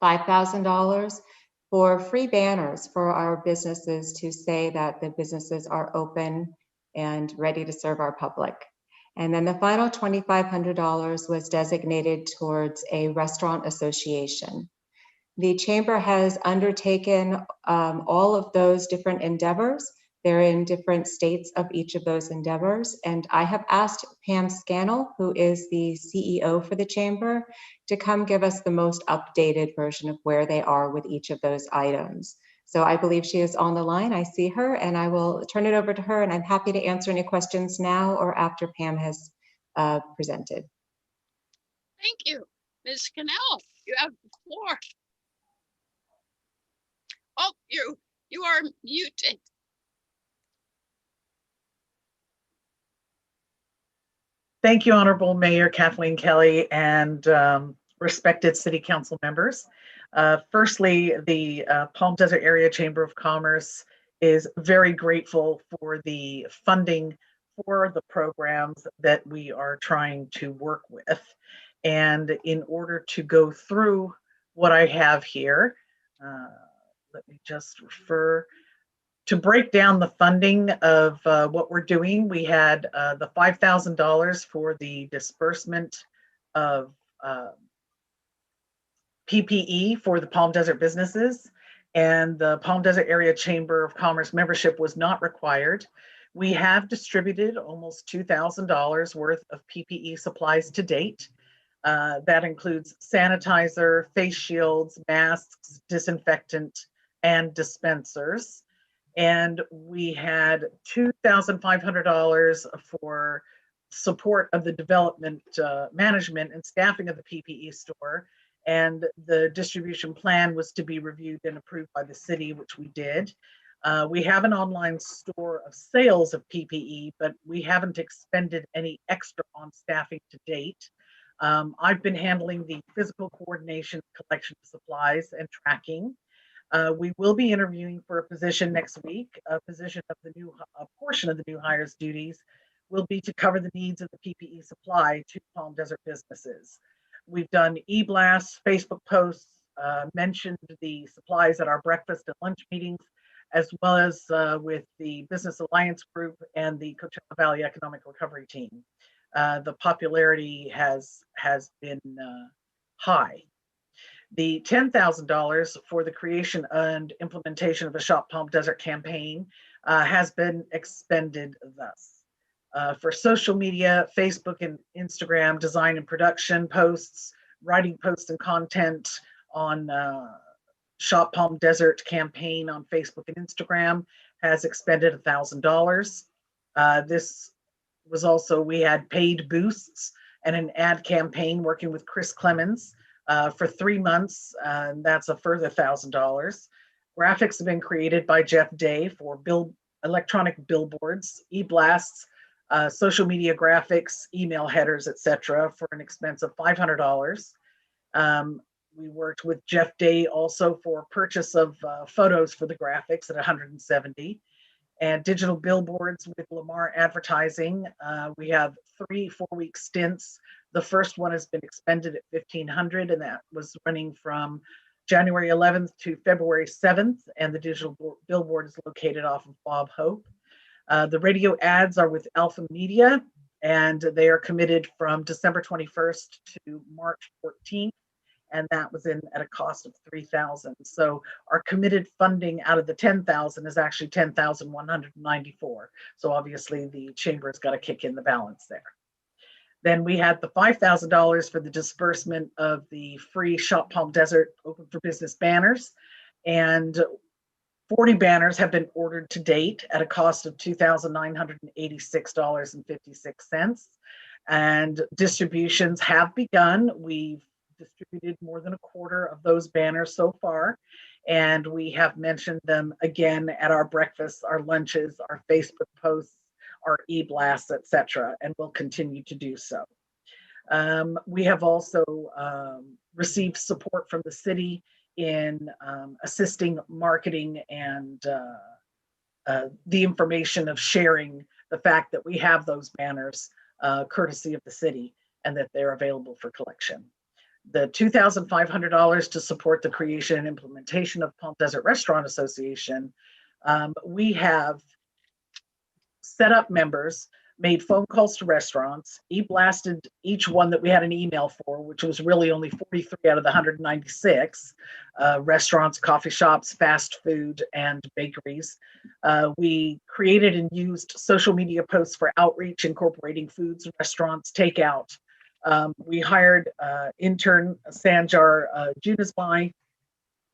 $5,000 for free banners for our businesses to say that the businesses are open and ready to serve our public. And then the final $2,500 was designated towards a restaurant association. The chamber has undertaken all of those different endeavors. They're in different states of each of those endeavors. And I have asked Pam Scannell, who is the CEO for the chamber, to come give us the most updated version of where they are with each of those items. So I believe she is on the line. I see her, and I will turn it over to her, and I'm happy to answer any questions now or after Pam has presented. Thank you. Ms. Cannell, you have the floor. Oh, you are muted. Thank you, Honorable Mayor Kathleen Kelly and respected City Council members. Firstly, the Palm Desert Area Chamber of Commerce is very grateful for the funding for the programs that we are trying to work with. And in order to go through what I have here, let me just refer to break down the funding of what we're doing. We had the $5,000 for the disbursement of PPE for the Palm Desert businesses, and the Palm Desert Area Chamber of Commerce membership was not required. We have distributed almost $2,000 worth of PPE supplies to date. That includes sanitizer, face shields, masks, disinfectant, and dispensers. And we had $2,500 for support of the development, management, and staffing of the PPE store. And the distribution plan was to be reviewed and approved by the city, which we did. We have an online store of sales of PPE, but we haven't expended any extra on staffing to date. I've been handling the physical coordination, collection of supplies, and tracking. We will be interviewing for a position next week. A portion of the new hires' duties will be to cover the needs of the PPE supply to Palm Desert businesses. We've done e-blasts, Facebook posts, mentioned the supplies at our breakfast and lunch meetings, as well as with the Business Alliance Group and the Coachella Valley Economic Recovery Team. The popularity has been high. The $10,000 for the creation and implementation of a Shop Palm Desert campaign has been expended thus. For social media, Facebook and Instagram, design and production posts, writing posts and content on Shop Palm Desert campaign on Facebook and Instagram has expended $1,000. This was also, we had paid boosts and an ad campaign working with Chris Clemens for 3 months, and that's a further $1,000. Graphics have been created by Jeff Day for electronic billboards, e-blasts, social media graphics, email headers, etc., for an expense of $500. We worked with Jeff Day also for purchase of photos for the graphics at $170. And digital billboards with Lamar Advertising. We have 3 4-week stints. The first one has been expended at $1,500, and that was running from January 11th to February 7th. And the digital billboard is located off of Bob Hope. The radio ads are with Alpha Media, and they are committed from December 21st to March 14th. And that was in at a cost of $3,000. So our committed funding out of the $10,000 is actually $10,194. So obviously the chamber's got to kick in the balance there. Then we had the $5,000 for the disbursement of the free Shop Palm Desert Open for Business banners. And 40 banners have been ordered to date at a cost of $2,986.56. And distributions have begun. We've distributed more than a quarter of those banners so far. And we have mentioned them again at our breakfasts, our lunches, our Facebook posts, our e-blasts, etc., and we'll continue to do so. We have also received support from the city in assisting marketing and the information of sharing the fact that we have those banners courtesy of the city and that they're available for collection. The $2,500 to support the creation and implementation of Palm Desert Restaurant Association. We have set up members, made phone calls to restaurants, e-blasted each one that we had an email for, which was really only 43 out of the 196, restaurants, coffee shops, fast food, and bakeries. We created and used social media posts for outreach, incorporating foods, restaurants, takeout. We hired intern Sanjar Junasbai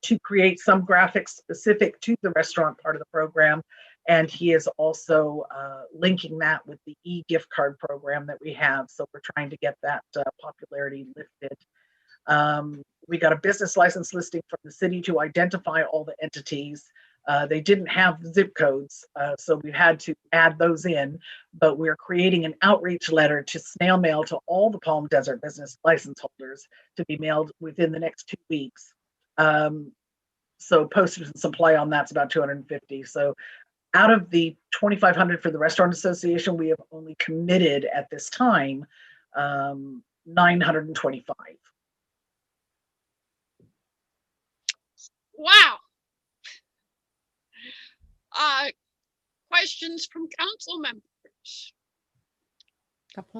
to create some graphics specific to the restaurant part of the program. And he is also linking that with the e-gift card program that we have. So we're trying to get that popularity lifted. We got a business license listing from the city to identify all the entities. They didn't have zip codes, so we had to add those in, but we're creating an outreach letter to snail mail to all the Palm Desert business license holders to be mailed within the next 2 weeks. So postage and supply on that's about $250. So out of the $2,500 for the Restaurant Association, we have only committed at this time $925. Wow. Questions from council members?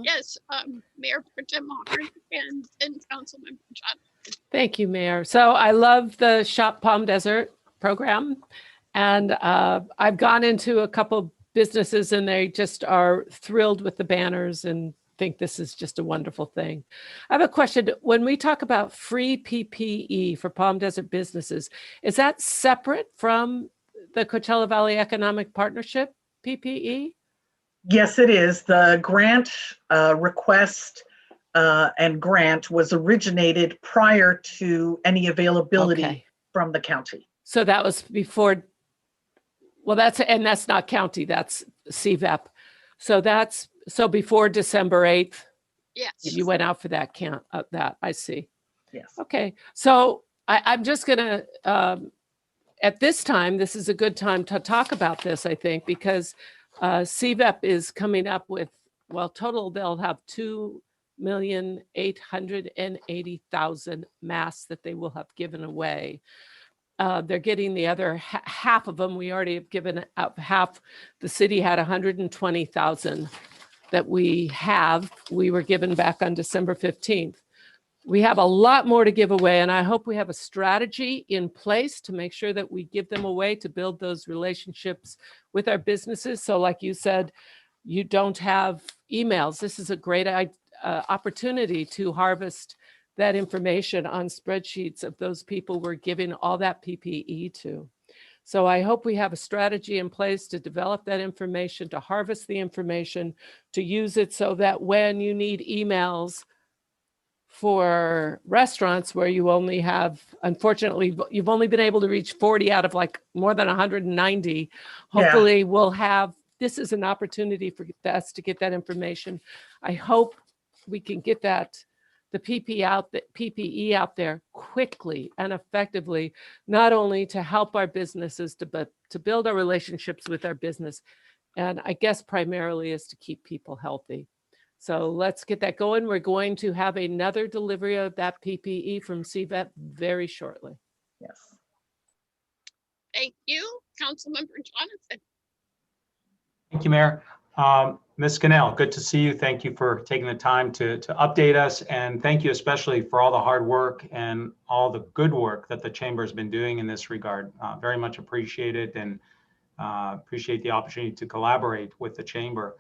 Yes, Mayor Pro Tem Harding and Council Member John. Thank you, Mayor. So I love the Shop Palm Desert program. And I've gone into a couple businesses and they just are thrilled with the banners and think this is just a wonderful thing. I have a question. When we talk about free PPE for Palm Desert businesses, is that separate from the Coachella Valley Economic Partnership PPE? Yes, it is. The grant request and grant was originated prior to any availability from the county. So that was before, well, that's not county, that's CVEP. So before December 8th, yes, you went out for that I see. Yes. Okay, so I'm just gonna, at this time, this is a good time to talk about this, I think, because CVEP is coming up with, well, total, they'll have 2,880,000 masks that they will have given away. They're getting the other half of them. We already have given out half. The city had 120,000 that we were given back on December 15th. We have a lot more to give away, and I hope we have a strategy in place to make sure that we give them away to build those relationships with our businesses. So like you said, you don't have emails. This is a great opportunity to harvest that information on spreadsheets of those people we're giving all that PPE to. So I hope we have a strategy in place to develop that information, to harvest the information, to use it so that when you need emails, for restaurants where you only have, unfortunately, you've only been able to reach 40 out of like more than 190. Hopefully we'll have, this is an opportunity for us to get that information. I hope we can get that, the PPE out there quickly and effectively, not only to help our businesses, but to build our relationships with our business. And I guess primarily is to keep people healthy. So let's get that going. We're going to have another delivery of that PPE from CVET very shortly. Yes. Thank you. Councilmember Jonathan. Thank you, Mayor. Ms. Cannell, good to see you. Thank you for taking the time to update us. And thank you especially for all the hard work and all the good work that the Chamber has been doing in this regard. Very much appreciated, and appreciate the opportunity to collaborate with the Chamber.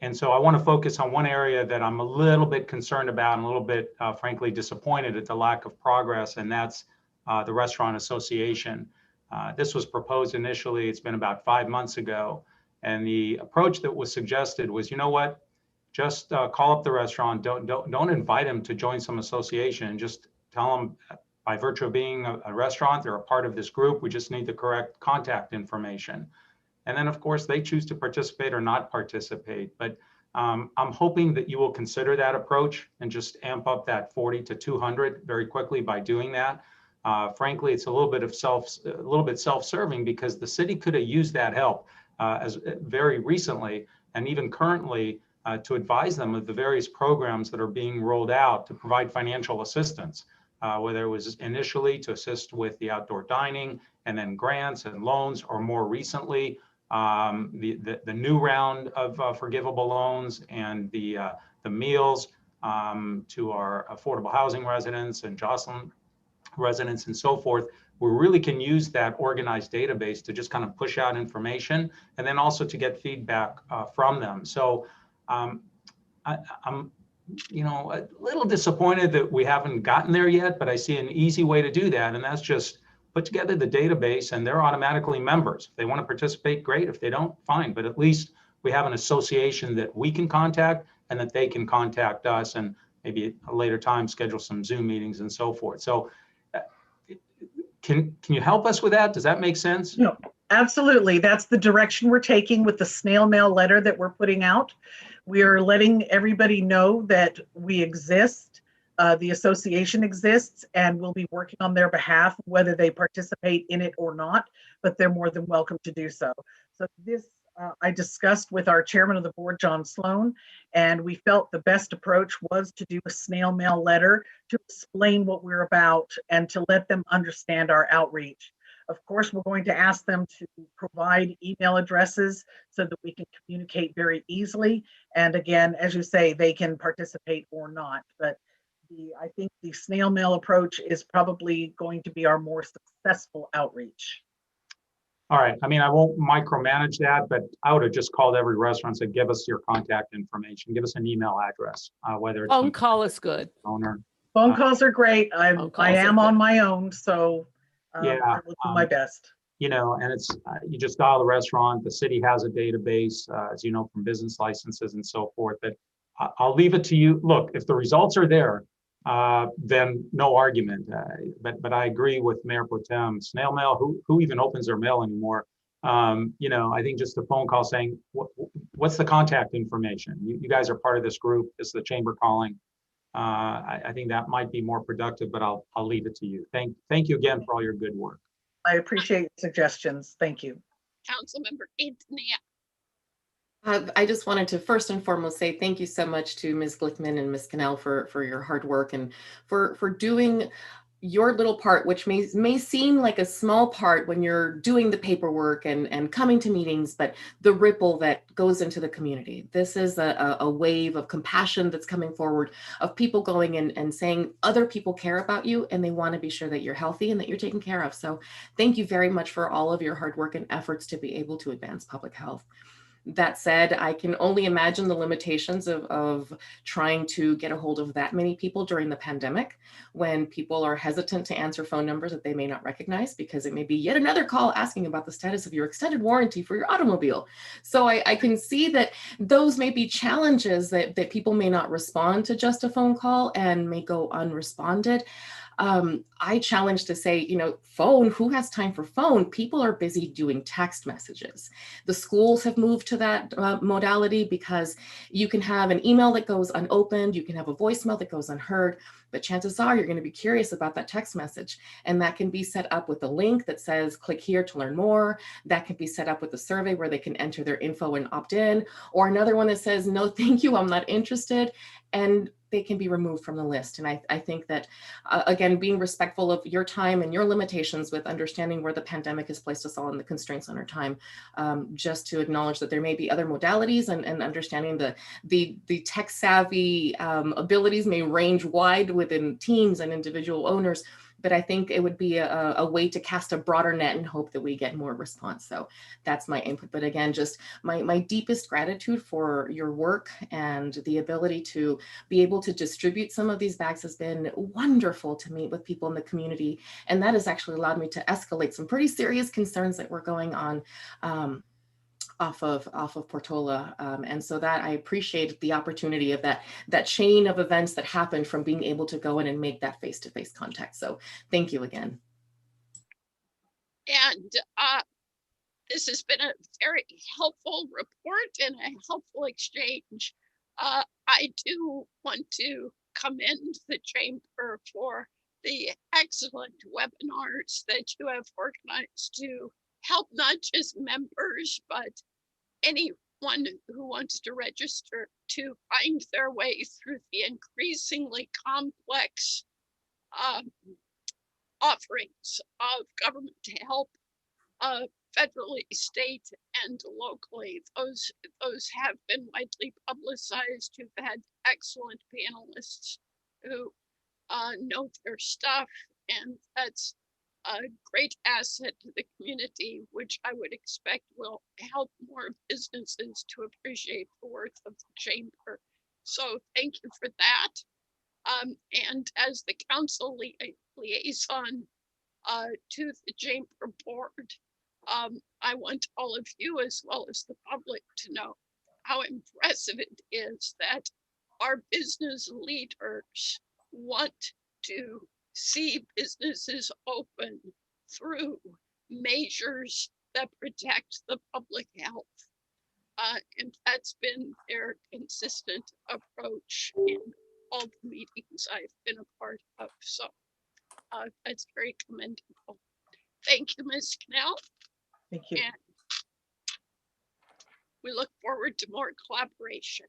And so I want to focus on one area that I'm a little bit concerned about and a little bit, frankly, disappointed at the lack of progress, and that's the Restaurant Association. This was proposed initially, it's been about 5 months ago, and the approach that was suggested was, you know what, just call up the restaurant, don't invite them to join some association, just tell them by virtue of being a restaurant, they're a part of this group, we just need the correct contact information. And then, of course, they choose to participate or not participate. But I'm hoping that you will consider that approach and just amp up that 40 to 200 very quickly by doing that. Frankly, it's a little bit self-serving, because the city could have used that help as very recently and even currently to advise them of the various programs that are being rolled out to provide financial assistance, whether it was initially to assist with the outdoor dining and then grants and loans, or more recently, the new round of forgivable loans and the meals to our affordable housing residents and Jocelyn residents and so forth. We really can use that organized database to just kind of push out information, and then also to get feedback from them. So I'm a little disappointed that we haven't gotten there yet, but I see an easy way to do that, and that's just put together the database, and they're automatically members. If they want to participate, great. If they don't, fine. But at least we have an association that we can contact and that they can contact us, and maybe at a later time schedule some Zoom meetings and so forth. So can you help us with that? Does that make sense? No, absolutely. That's the direction we're taking with the snail mail letter that we're putting out. We are letting everybody know that we exist. The association exists, and we'll be working on their behalf, whether they participate in it or not, but they're more than welcome to do so. So this I discussed with our chairman of the board, John Sloan, and we felt the best approach was to do a snail mail letter to explain what we're about and to let them understand our outreach. Of course, we're going to ask them to provide email addresses so that we can communicate very easily. And again, as you say, they can participate or not, but I think the snail mail approach is probably going to be our more successful outreach. All right. I mean, I won't micromanage that, but I would have just called every restaurant and said, give us your contact information, give us an email address, whether it's phone call is good. Owner. Phone calls are great. I am on my own, so yeah, I will do my best. And it's you just dial the restaurant. The city has a database, as you know, from business licenses and so forth. But I'll leave it to you. Look, if the results are there, then no argument. But I agree with Mayor Pro Tem. Snail mail, who even opens their mail anymore? I think just a phone call saying, what's the contact information? You guys are part of this group. This is the chamber calling. I think that might be more productive, but I'll leave it to you. Thank you again for all your good work. I appreciate suggestions. Thank you. Councilmember Antonia. I just wanted to first and foremost say thank you so much to Ms. Glickman and Ms. Cannell for your hard work and for doing your little part, which may seem like a small part when you're doing the paperwork and coming to meetings, but the ripple that goes into the community. This is a wave of compassion that's coming forward, of people going and saying other people care about you and they want to be sure that you're healthy and that you're taken care of. So thank you very much for all of your hard work and efforts to be able to advance public health. That said, I can only imagine the limitations of trying to get a hold of that many people during the pandemic, when people are hesitant to answer phone numbers that they may not recognize because it may be yet another call asking about the status of your extended warranty for your automobile. So I can see that those may be challenges that people may not respond to just a phone call and may go unresponded. I challenge to say, phone, who has time for phone? People are busy doing text messages. The schools have moved to that modality because you can have an email that goes unopened, you can have a voicemail that goes unheard, but chances are you're going to be curious about that text message. And that can be set up with a link that says, click here to learn more. That can be set up with a survey where they can enter their info and opt in, or another one that says, no, thank you, I'm not interested. And they can be removed from the list. And I think that, again, being respectful of your time and your limitations with understanding where the pandemic has placed us all and the constraints on our time, just to acknowledge that there may be other modalities and understanding the tech savvy abilities may range wide within teams and individual owners. But I think it would be a way to cast a broader net and hope that we get more response. So that's my input. But again, just my deepest gratitude for your work, and the ability to be able to distribute some of these bags has been wonderful to meet with people in the community. And that has actually allowed me to escalate some pretty serious concerns that were going on off of Portola. And so that I appreciate the opportunity of that chain of events that happened from being able to go in and make that face-to-face contact. So thank you again. And this has been a very helpful report and a helpful exchange. I do want to commend the Chamber for the excellent webinars that you have organized to help not just members, but anyone who wants to register to find their way through the increasingly complex offerings of government help, federally, state, and locally. Those have been widely publicized. You've had excellent panelists who know their stuff, and that's a great asset to the community, which I would expect will help more businesses to appreciate the worth of the Chamber. So thank you for that. And as the council liaison to the Chamber Board, I want all of you, as well as the public, to know how impressive it is that our business leaders want to see businesses open through measures that protect the public health. And that's been their consistent approach in all the meetings I've been a part of. So that's very commendable. Thank you, Ms. Knell. Thank you. And we look forward to more collaboration.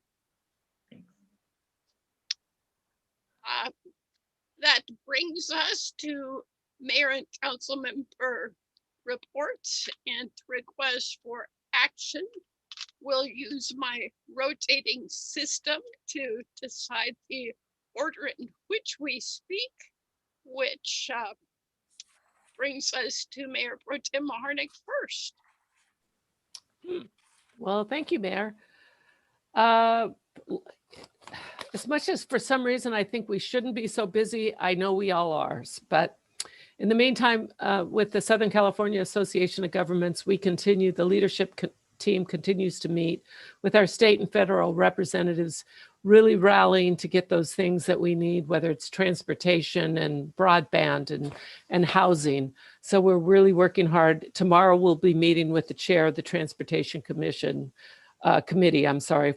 That brings us to Mayor and Council Member reports and requests for action. We'll use my rotating system to decide the order in which we speak, which brings us to Mayor Pro Tem Maharnik first. Well, thank you, Mayor. As much as for some reason I think we shouldn't be so busy, I know we all are. But in the meantime, with the Southern California Association of Governments, the leadership team continues to meet with our state and federal representatives, really rallying to get those things that we need, whether it's transportation and broadband and housing. So we're really working hard. Tomorrow we'll be meeting with the chair of the Transportation Committee,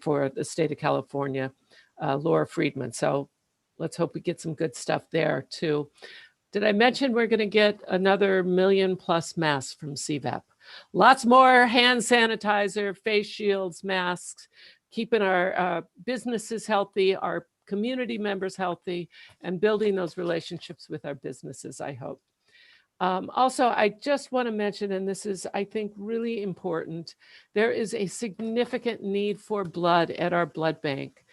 for the state of California, Laura Friedman. So let's hope we get some good stuff there too. Did I mention we're going to get another 1 million+ masks from CVEP? Lots more hand sanitizer, face shields, masks, keeping our businesses healthy, our community members healthy, and building those relationships with our businesses, I hope. Also, I just want to mention, and this is, I think, really important, there is a significant need for blood at our blood bank.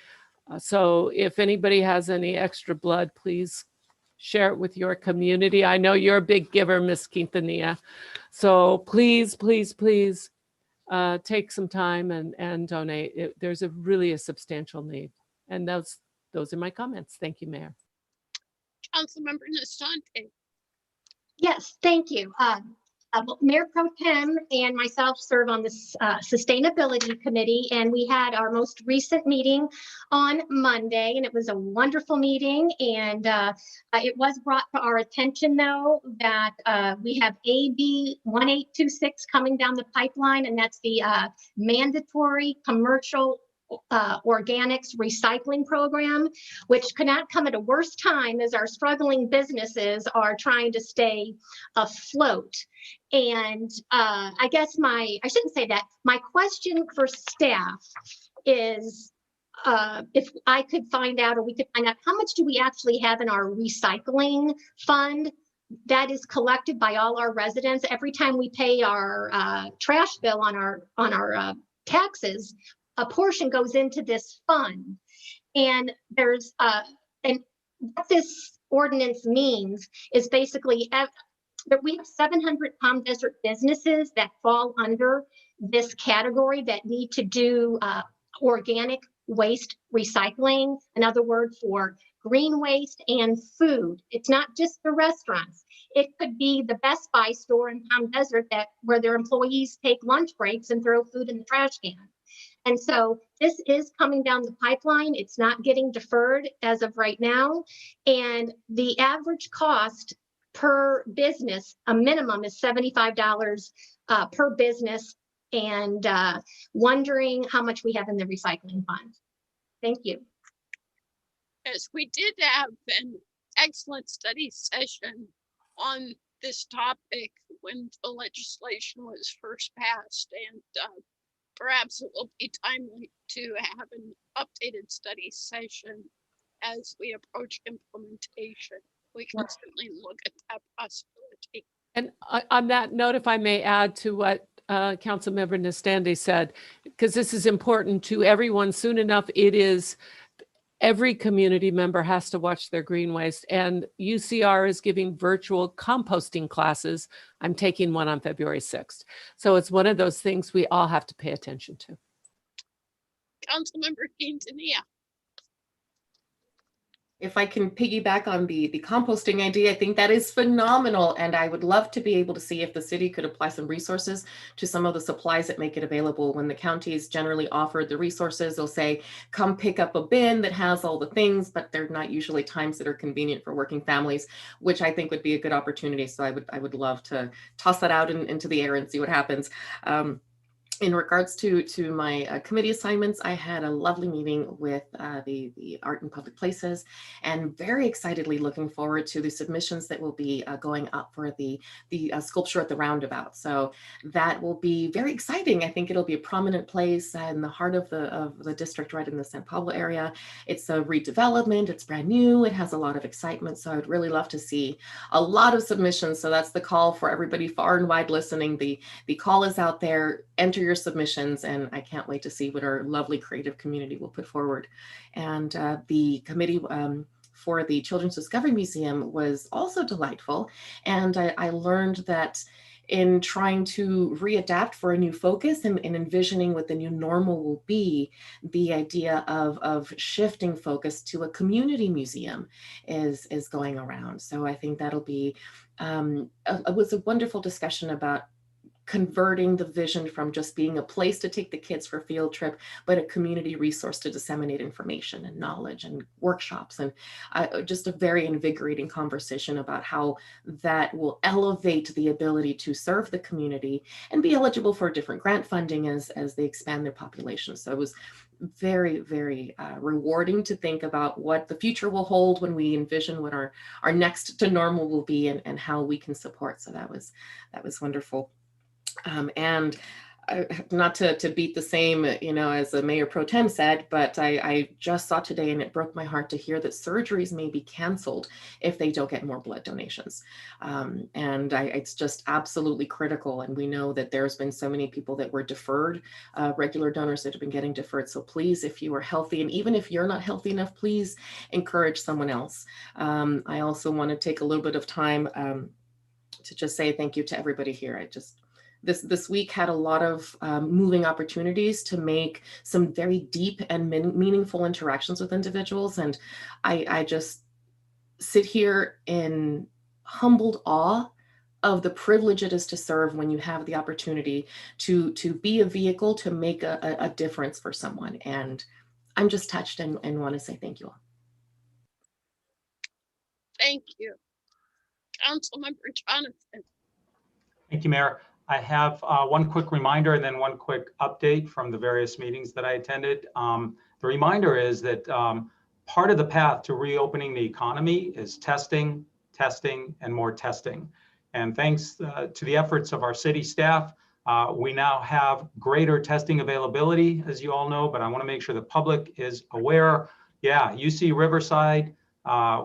So if anybody has any extra blood, please share it with your community. I know you're a big giver, Miss Quintanilla. So please, please, please take some time and donate. There's really a substantial need. And those are my comments. Thank you, Mayor. Councilmember Nasante. Yes, thank you. Mayor Pro Tem and myself serve on the Sustainability Committee, and we had our most recent meeting on Monday, and it was a wonderful meeting. And it was brought to our attention, though, that we have AB 1826 coming down the pipeline, and that's the mandatory commercial organics recycling program, which cannot come at a worse time as our struggling businesses are trying to stay afloat. And I guess I shouldn't say that. My question for staff is if I could find out, or we could find out, how much do we actually have in our recycling fund that is collected by all our residents? Every time we pay our trash bill on our taxes, a portion goes into this fund. And there's and what this ordinance means is basically that we have 700 Palm Desert businesses that fall under this category that need to do organic waste recycling. In other words, for green waste and food. It's not just the restaurants. It could be the Best Buy store in Palm Desert where their employees take lunch breaks and throw food in the trash can. And so this is coming down the pipeline. It's not getting deferred as of right now. And the average cost per business, a minimum, is $75 per business, and wondering how much we have in the recycling fund. Thank you. Yes, we did have an excellent study session on this topic when the legislation was first passed, and perhaps it will be timely to have an updated study session as we approach implementation. We can certainly look at that possibility. And on that note, if I may add to what Councilmember Nastande said, because this is important to everyone soon enough, every community member has to watch their green waste, and UCR is giving virtual composting classes. I'm taking one on February 6th. So it's one of those things we all have to pay attention to. Councilmember Quintanilla. If I can piggyback on the composting idea, I think that is phenomenal. And I would love to be able to see if the city could apply some resources to some of the supplies that make it available. When the counties generally offer the resources, they'll say, come pick up a bin that has all the things, but they're not usually times that are convenient for working families, which I think would be a good opportunity. So I would love to toss that out into the air and see what happens. In regards to my committee assignments, I had a lovely meeting with the Art and Public Places, and very excitedly looking forward to the submissions that will be going up for the sculpture at the roundabout. So that will be very exciting. I think it'll be a prominent place in the heart of the district, right in the San Pablo area. It's a redevelopment, it's brand new, it has a lot of excitement. So I'd really love to see a lot of submissions. So that's the call for everybody far and wide listening. The call is out there. Enter your submissions, and I can't wait to see what our lovely creative community will put forward. And the committee for the Children's Discovery Museum was also delightful. And I learned that in trying to readapt for a new focus and envisioning what the new normal will be, the idea of shifting focus to a community museum is going around. So I think that'll be, it was a wonderful discussion about converting the vision from just being a place to take the kids for a field trip, but a community resource to disseminate information and knowledge and workshops, and just a very invigorating conversation about how that will elevate the ability to serve the community and be eligible for different grant funding as they expand their population. So it was very, very rewarding to think about what the future will hold when we envision what our next to normal will be, and how we can support. So that was wonderful. And not to beat the same, as the Mayor Pro Tem said, but I just saw today, and it broke my heart to hear that surgeries may be canceled if they don't get more blood donations. It's just absolutely critical. And we know that there's been so many people that were deferred, regular donors that have been getting deferred. So please, if you are healthy, and even if you're not healthy enough, please encourage someone else. I also want to take a little bit of time to just say thank you to everybody here. this week had a lot of moving opportunities to make some very deep and meaningful interactions with individuals. And I just sit here in humbled awe of the privilege it is to serve when you have the opportunity to be a vehicle to make a difference for someone. And I'm just touched and want to say thank you all. Thank you. Councilmember Jonathan. Thank you, Mayor. I have one quick reminder and then one quick update from the various meetings that I attended. The reminder is that part of the path to reopening the economy is testing, testing, and more testing. And thanks to the efforts of our city staff, we now have greater testing availability, as you all know, but I want to make sure the public is aware. Yeah, UC Riverside,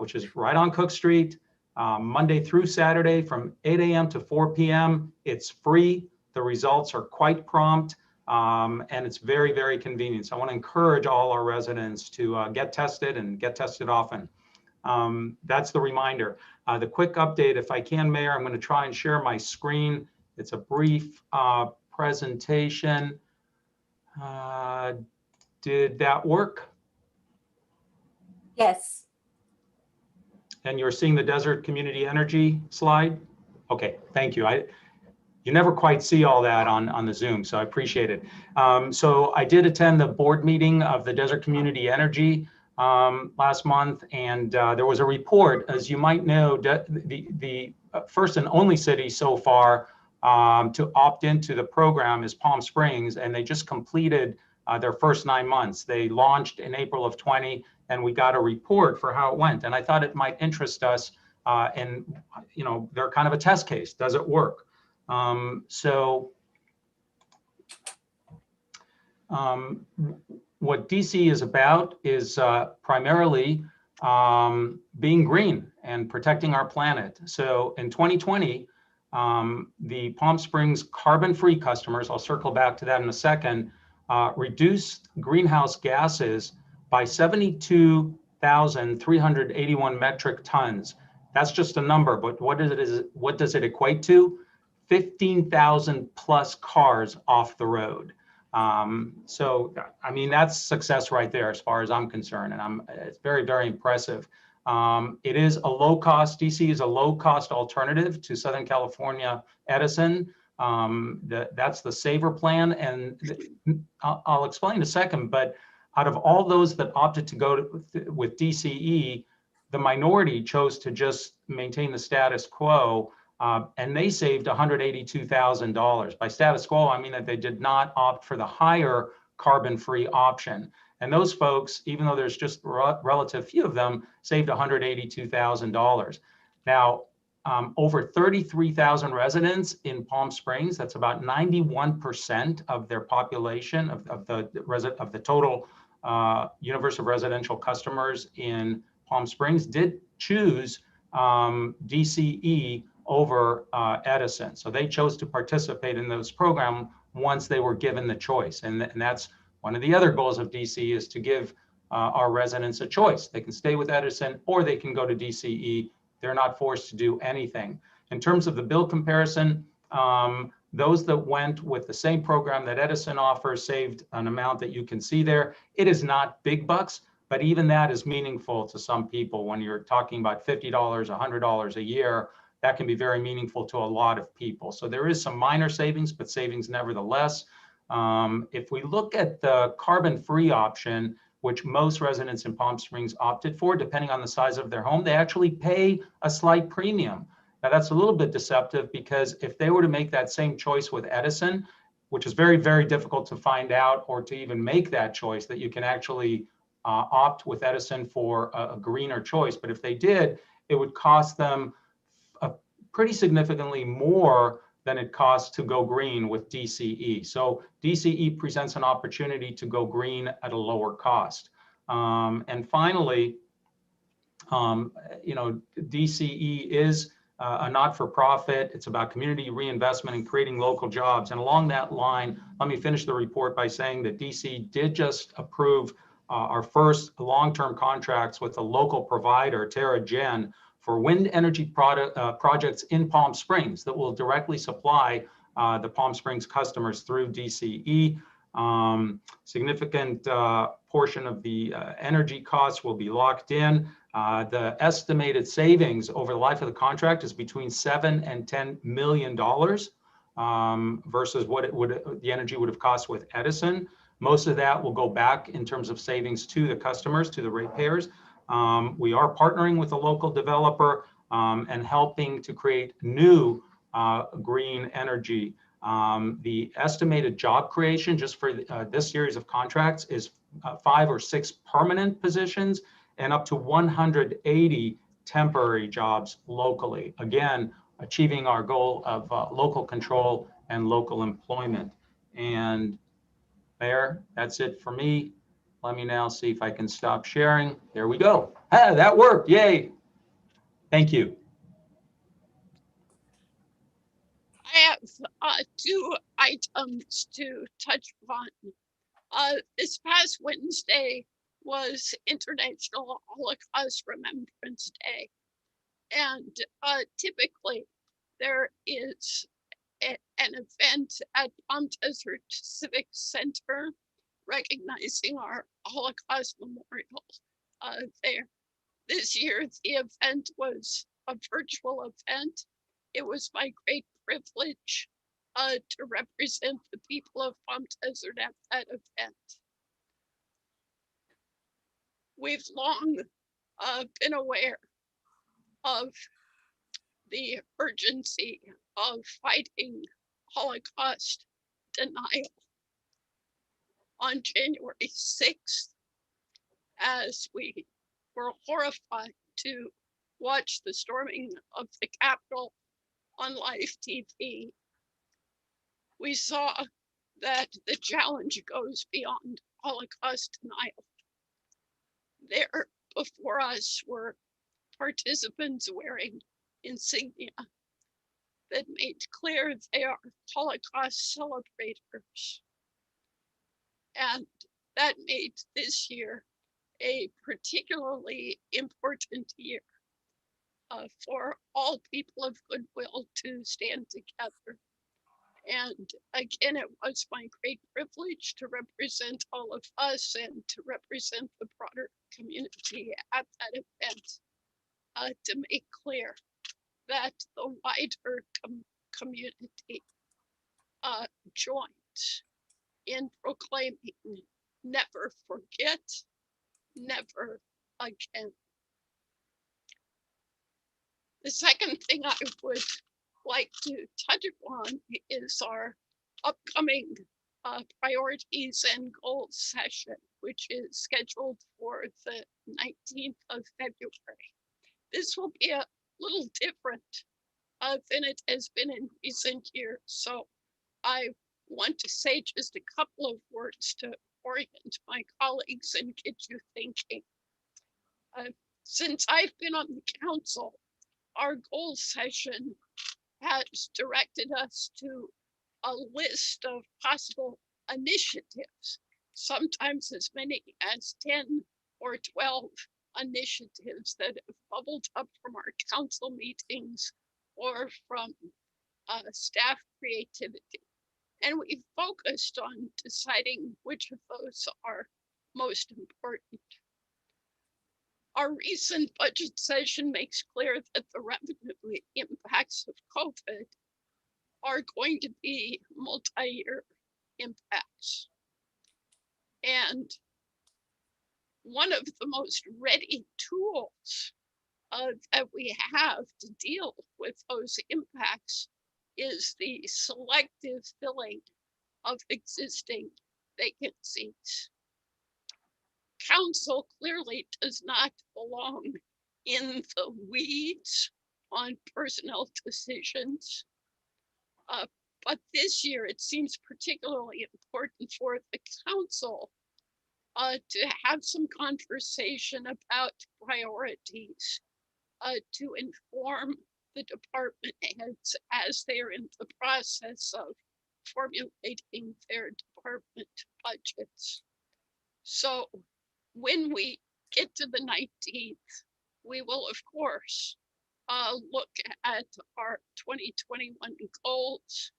which is right on Cook Street, Monday through Saturday from 8 a.m. to 4 p.m. It's free. The results are quite prompt, and it's very, very convenient. So I want to encourage all our residents to get tested and get tested often. That's the reminder. The quick update, if I can, Mayor, I'm going to try and share my screen. It's a brief presentation. Did that work? Yes. And you're seeing the Desert Community Energy slide? Okay, thank you. You never quite see all that on the Zoom, so I appreciate it. So I did attend the board meeting of the Desert Community Energy last month, and there was a report. As you might know, the first and only city so far to opt into the program is Palm Springs, and they just completed their first 9 months. They launched in April of 20, and we got a report for how it went. And I thought it might interest us, and they're kind of a test case. Does it work? What DC is about is primarily being green and protecting our planet. So in 2020, the Palm Springs carbon-free customers, I'll circle back to that in a second, reduced greenhouse gases by 72,381 metric tons. That's just a number, but what does it equate to? 15,000 plus cars off the road. So, I mean, that's success right there as far as I'm concerned, and it's very, very impressive. It is a low-cost, DC is a low-cost alternative to Southern California Edison. That's the Saver plan, and I'll explain in a second, but out of all those that opted to go with DCE, the minority chose to just maintain the status quo, and they saved $182,000. By status quo, I mean that they did not opt for the higher carbon-free option. And those folks, even though there's just relative few of them, saved $182,000. Now, over 33,000 residents in Palm Springs, that's about 91% of their population, of the total universe of residential customers in Palm Springs, did choose DCE over Edison. So they chose to participate in those programs once they were given the choice. And that's one of the other goals of DC, is to give our residents a choice. They can stay with Edison or they can go to DCE. They're not forced to do anything. In terms of the bill comparison, those that went with the same program that Edison offers saved an amount that you can see there. It is not big bucks, but even that is meaningful to some people. When you're talking about $50, $100 a year, that can be very meaningful to a lot of people. So there is some minor savings, but savings nevertheless. If we look at the carbon-free option, which most residents in Palm Springs opted for, depending on the size of their home, they actually pay a slight premium. Now that's a little bit deceptive, because if they were to make that same choice with Edison, which is very, very difficult to find out or to even make that choice, that you can actually opt with Edison for a greener choice. But if they did, it would cost them pretty significantly more than it costs to go green with DCE. So DCE presents an opportunity to go green at a lower cost. And finally, DCE is a not-for-profit. It's about community reinvestment and creating local jobs. And along that line, let me finish the report by saying that DC did just approve our first long-term contracts with a local provider, TerraGen, for wind energy projects in Palm Springs that will directly supply the Palm Springs customers through DCE. Significant portion of the energy costs will be locked in. The estimated savings over the life of the contract is between $7 and $10 million versus what the energy would have cost with Edison. Most of that will go back in terms of savings to the customers, to the ratepayers. We are partnering with a local developer and helping to create new green energy. The estimated job creation just for this series of contracts is 5 or 6 permanent positions and up to 180 temporary jobs locally. Again, achieving our goal of local control and local employment. And Mayor, that's it for me. Let me now see if I can stop sharing. There we go. Ah, that worked. Yay. Thank you. I have 2 items to touch upon. This past Wednesday was International Holocaust Remembrance Day. And typically there is an event at Palm Desert Civic Center recognizing our Holocaust memorial there. This year, the event was a virtual event. It was my great privilege to represent the people of Palm Desert at that event. We've long been aware of the urgency of fighting Holocaust denial. On January 6th, as we were horrified to watch the storming of the Capitol on live TV, we saw that the challenge goes beyond Holocaust denial. There before us were participants wearing insignia that made clear they are Holocaust celebrators. And that made this year a particularly important year for all people of goodwill to stand together. And again, it was my great privilege to represent all of us and to represent the broader community at that event, to make clear that the wider community joined in proclaiming never forget, never again. The second thing I would like to touch upon is our upcoming priorities and goals session, which is scheduled for the 19th of February. This will be a little different than it has been in recent years. So I want to say just a couple of words to orient my colleagues and get you thinking. Since I've been on the council, our goals session has directed us to a list of possible initiatives, sometimes as many as 10 or 12 initiatives that have bubbled up from our council meetings or from staff creativity. And we focused on deciding which of those are most important. Our recent budget session makes clear that the revenue impacts of COVID are going to be multi-year impacts. And one of the most ready tools that we have to deal with those impacts is the selective filling of existing vacancies. Council clearly does not belong in the weeds on personnel decisions. But this year, it seems particularly important for the council to have some conversation about priorities, to inform the department heads as they're in the process of formulating their department budgets. So when we get to the 19th, we will, of course, look at our 2021 goals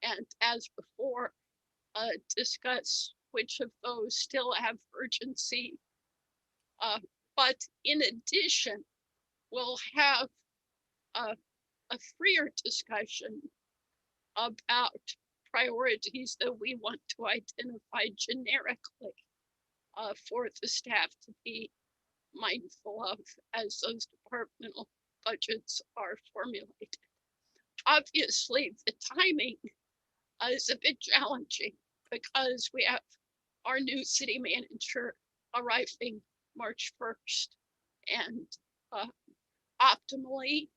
and as before, discuss which of those still have urgency. But in addition, we'll have a freer discussion about priorities that we want to identify generically for the staff to be mindful of as those departmental budgets are formulated. Obviously, the timing is a bit challenging because we have our new city manager arriving March 1st, and optimally,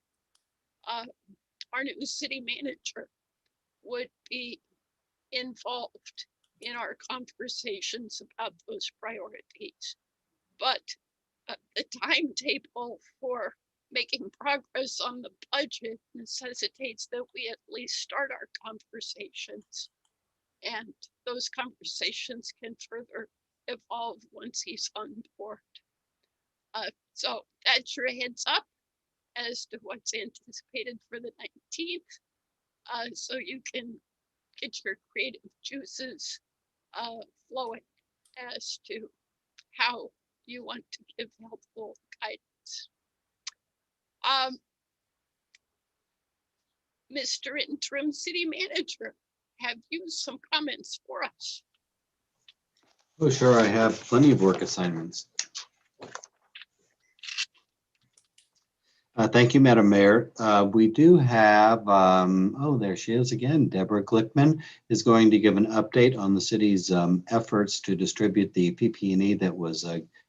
our new city manager would be involved in our conversations about those priorities. But the timetable for making progress on the budget necessitates that we at least start our conversations. And those conversations can further evolve once he's on board. So that's your heads up as to what's anticipated for the 19th. So you can get your creative juices flowing as to how you want to give helpful guidance. Mr. Interim City Manager, have you some comments for us? Oh, sure. I have plenty of work assignments. Thank you, Madam Mayor. We do have, oh, there she is again. Deborah Glickman is going to give an update on the city's efforts to distribute the PP&E that was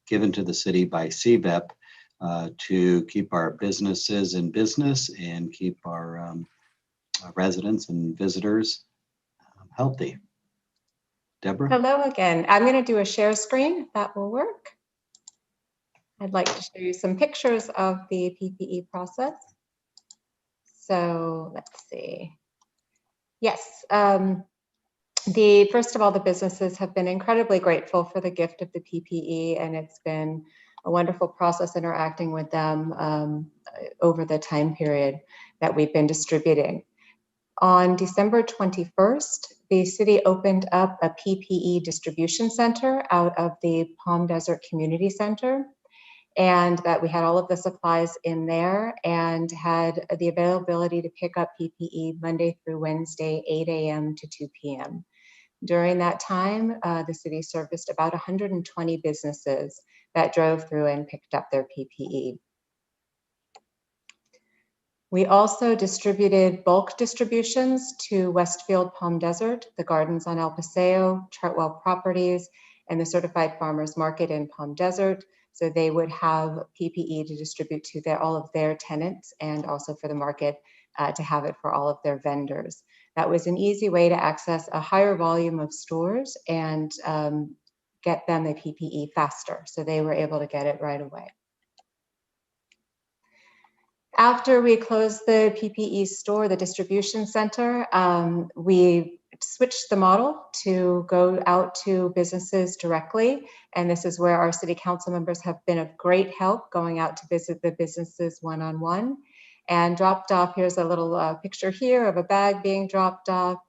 given to the city by CVEP to keep our businesses in business and keep our residents and visitors healthy. Deborah? Hello again. I'm going to do a share screen, if that will work. I'd like to show you some pictures of the PPE process. So let's see. Yes, first of all, the businesses have been incredibly grateful for the gift of the PPE, and it's been a wonderful process interacting with them over the time period that we've been distributing. On December 21st, the city opened up a PPE distribution center out of the Palm Desert Community Center, and that we had all of the supplies in there and had the availability to pick up PPE Monday through Wednesday, 8 a.m. to 2 p.m. During that time, the city serviced about 120 businesses that drove through and picked up their PPE. We also distributed bulk distributions to Westfield Palm Desert, the Gardens on El Paseo, Chartwell Properties, and the Certified Farmers Market in Palm Desert. So they would have PPE to distribute to all of their tenants, and also for the market to have it for all of their vendors. That was an easy way to access a higher volume of stores and get them the PPE faster. So they were able to get it right away. After we closed the PPE store, the distribution center, we switched the model to go out to businesses directly. And this is where our city council members have been of great help, going out to visit the businesses one-on-one and dropped off. Here's a little picture here of a bag being dropped off.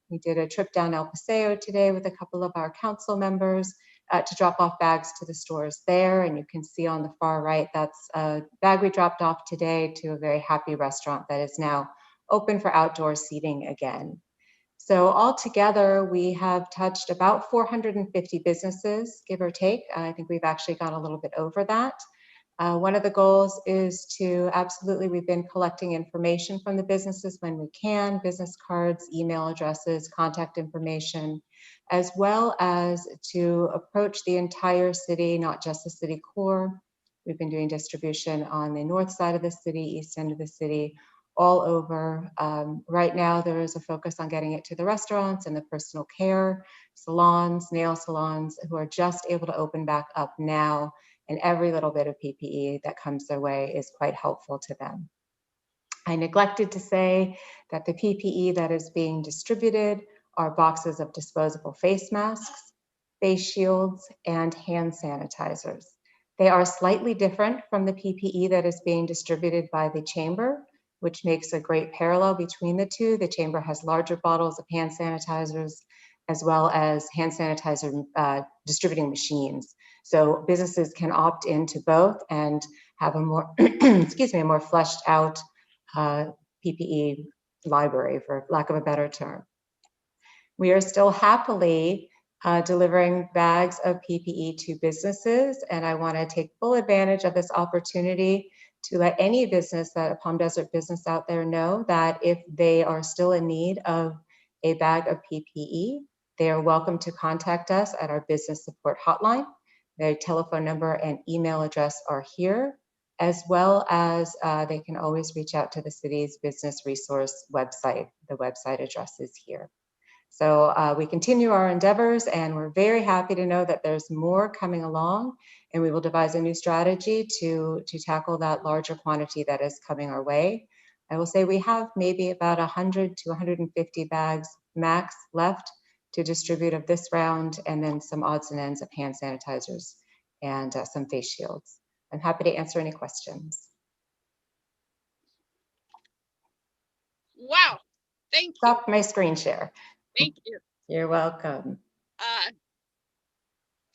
We did a trip down El Paseo today with a couple of our council members to drop off bags to the stores there. And you can see on the far right, that's a bag we dropped off today to a very happy restaurant that is now open for outdoor seating again. So altogether, we have touched about 450 businesses, give or take. I think we've actually gone a little bit over that. One of the goals is to we've been collecting information from the businesses when we can, business cards, email addresses, contact information, as well as to approach the entire city, not just the city core. We've been doing distribution on the north side of the city, east end of the city, all over. Right now, there is a focus on getting it to the restaurants and the personal care salons, nail salons, who are just able to open back up now. And every little bit of PPE that comes their way is quite helpful to them. I neglected to say that the PPE that is being distributed are boxes of disposable face masks, face shields, and hand sanitizers. They are slightly different from the PPE that is being distributed by the chamber. which makes a great parallel between the two. The chamber has larger bottles of hand sanitizers as well as hand sanitizer distributing machines. So businesses can opt into both and have a more, excuse me, a more fleshed out PPE library, for lack of a better term. We are still happily delivering bags of PPE to businesses, and I want to take full advantage of this opportunity to let any business, that a Palm Desert business out there, know that if they are still in need of a bag of PPE, they are welcome to contact us at our business support hotline. Their telephone number and email address are here, as well as they can always reach out to the city's business resource website. The website address is here. So we continue our endeavors, and we're very happy to know that there's more coming along, and we will devise a new strategy to tackle that larger quantity that is coming our way. I will say we have maybe about 100 to 150 bags max left to distribute of this round, and then some odds and ends of hand sanitizers and some face shields. I'm happy to answer any questions. Wow, thank you. Stop my screen share. Thank you. You're welcome.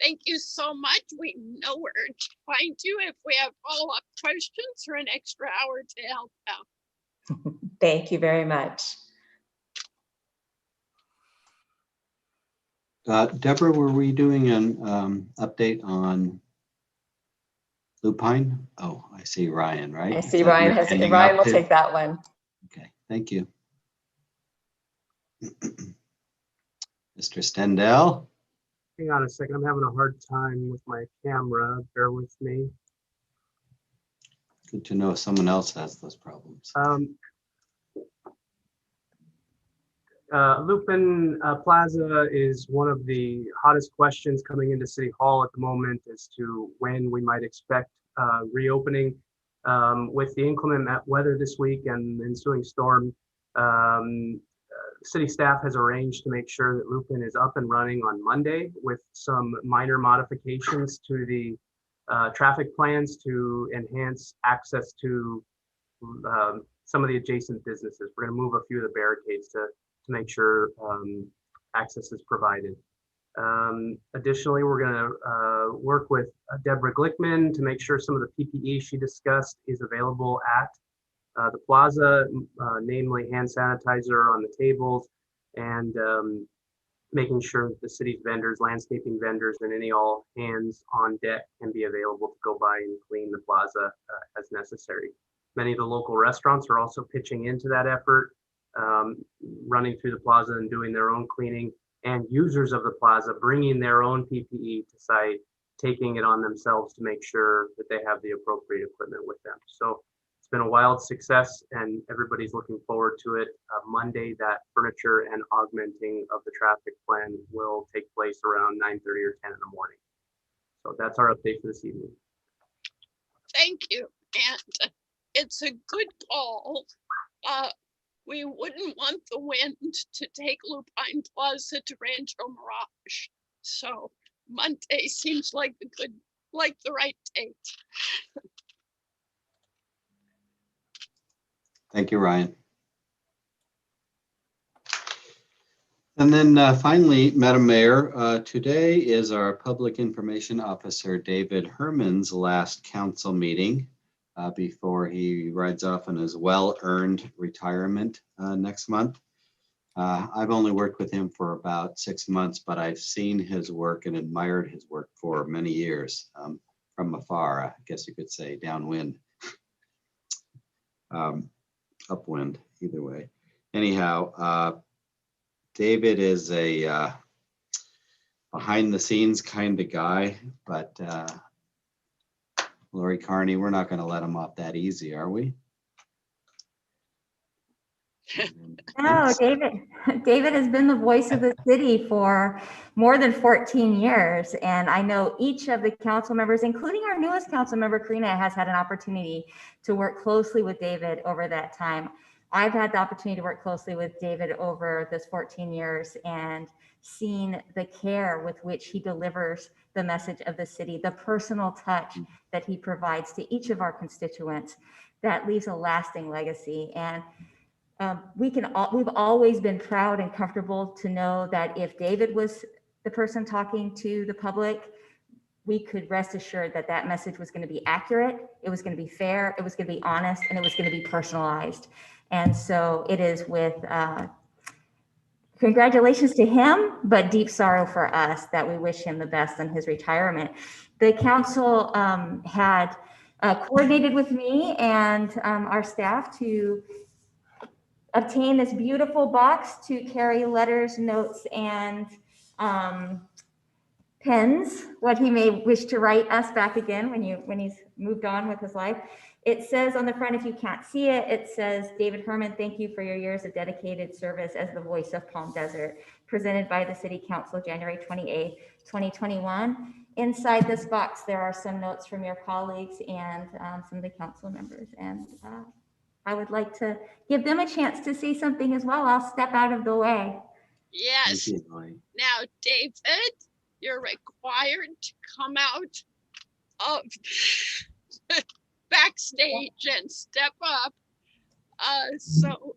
Thank you so much. We know where to find you if we have follow-up questions or an extra hour to help out. Thank you very much. Deborah, were we doing an update on Lupine? Oh, I see Ryan, right? I see Ryan has, Ryan will take that one. Okay, thank you. Mr. Stendel? Hang on a second, I'm having a hard time with my camera, bear with me. Good to know someone else has those problems. Lupin Plaza is one of the hottest questions coming into City Hall at the moment as to when we might expect reopening. With the inclement weather this week and the ensuing storm, city staff has arranged to make sure that Lupin is up and running on Monday with some minor modifications to the traffic plans to enhance access to some of the adjacent businesses. We're going to move a few of the barricades to make sure access is provided. Additionally, we're going to work with Deborah Glickman to make sure some of the PPE she discussed is available at the plaza, namely hand sanitizer on the tables, and making sure that the city's vendors, landscaping vendors, and any all hands on deck can be available to go by and clean the plaza as necessary. Many of the local restaurants are also pitching into that effort, running through the plaza and doing their own cleaning, and users of the plaza bringing their own PPE to site, taking it on themselves to make sure that they have the appropriate equipment with them. So it's been a wild success, and everybody's looking forward to it. Monday, that furniture and augmenting of the traffic plan will take place around 9:30 or 10 in the morning. So that's our update for this evening. Thank you. And it's a good call. We wouldn't want the wind to take Lupine Plaza to Rancho Mirage. So Monday seems like the right date. Thank you, Ryan. And then finally, Madam Mayor, today is our Public Information Officer, David Herman's last council meeting before he rides off on his well-earned retirement next month. I've only worked with him for about 6 months, but I've seen his work and admired his work for many years from afar, I guess you could say downwind, upwind, either way. Anyhow, David is a behind the scenes kind of guy, but Lori Carney, we're not going to let him off that easy, are we? No, David has been the voice of the city for more than 14 years. And I know each of the council members, including our newest council member, Karina, has had an opportunity to work closely with David over that time. I've had the opportunity to work closely with David over this 14 years and seen the care with which he delivers the message of the city, the personal touch that he provides to each of our constituents. that leaves a lasting legacy. And we've always been proud and comfortable to know that if David was the person talking to the public, we could rest assured that that message was going to be accurate, it was going to be fair, it was going to be honest, and it was going to be personalized. And so it is with congratulations to him, but deep sorrow for us that we wish him the best in his retirement. The council had coordinated with me and our staff to obtain this beautiful box to carry letters, notes, and pens, what he may wish to write us back again when he's moved on with his life. It says on the front, if you can't see it, it says, David Herman, thank you for your years of dedicated service as the voice of Palm Desert, presented by the City Council, January 28, 2021. Inside this box, there are some notes from your colleagues and some of the council members. And I would like to give them a chance to say something as well. I'll step out of the way. Yes. Now, David, you're required to come out of backstage and step up so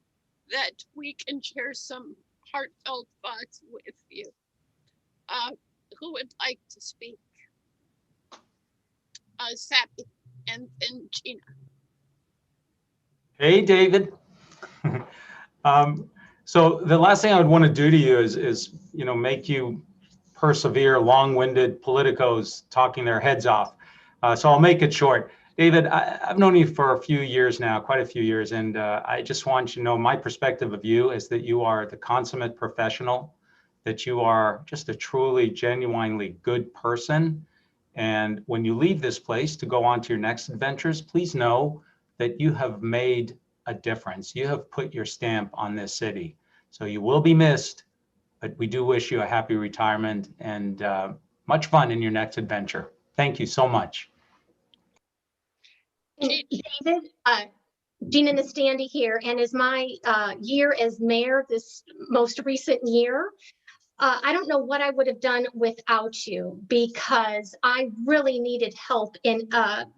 that we can share some heartfelt thoughts with you. Who would like to speak? Sappy, and then Gina. Hey, David. So the last thing I would want to do to you is make you persevere long-winded politicos talking their heads off. So I'll make it short. David, I've known you for a few years now, quite a few years, and I just want you to know my perspective of you is that you are the consummate professional, that you are just a truly, genuinely good person. And when you leave this place to go on to your next adventures, please know that you have made a difference. You have put your stamp on this city. So you will be missed, but we do wish you a happy retirement and much fun in your next adventure. Thank you so much. David, Gina Nastandi here, and as my year as mayor, this most recent year, I don't know what I would have done without you, because I really needed help in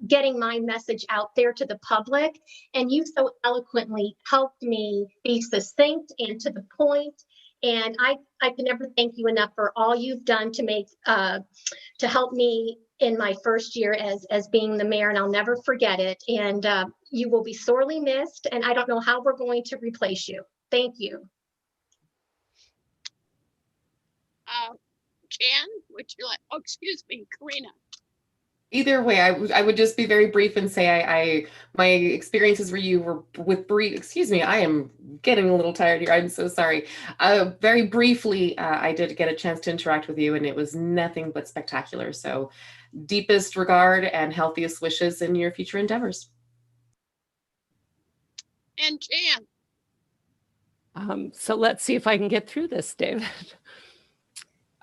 getting my message out there to the public, and you so eloquently helped me be succinct and to the point. And I can never thank you enough for all you've done to make to help me in my first year as being the mayor, and I'll never forget it. And you will be sorely missed, and I don't know how we're going to replace you. Thank you. Jan, would you like, oh, excuse me, Karina. Either way, I would just be very brief and say my experiences were with Bree. Excuse me, I am getting a little tired here. I'm so sorry. Very briefly, I did get a chance to interact with you, and it was nothing but spectacular. So, deepest regard and healthiest wishes in your future endeavors. And Jan. So let's see if I can get through this, David.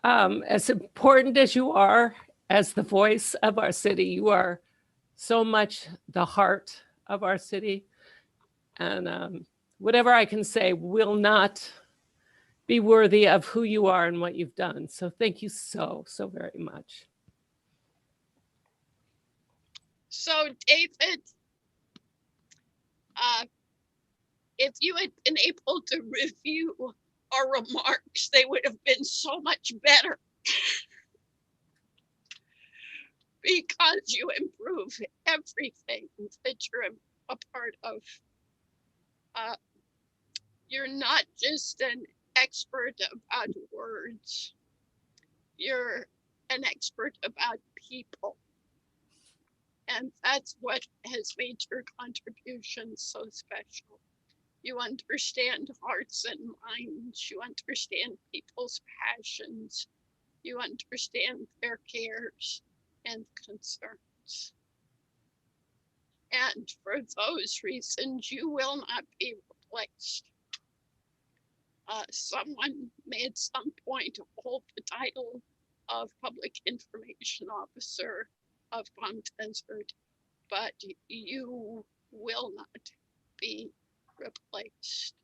As important as you are as the voice of our city, you are so much the heart of our city. And whatever I can say will not be worthy of who you are and what you've done. So thank you so very much. So David, if you had been able to review our remarks, they would have been so much better. Because you improve everything that you're a part of. You're not just an expert about words. You're an expert about people. And that's what has made your contribution so special. You understand hearts and minds. You understand people's passions. You understand their cares and concerns. And for those reasons, you will not be replaced. Someone may at some point hold the title of Public Information Officer of Palm Desert, but you will not be replaced.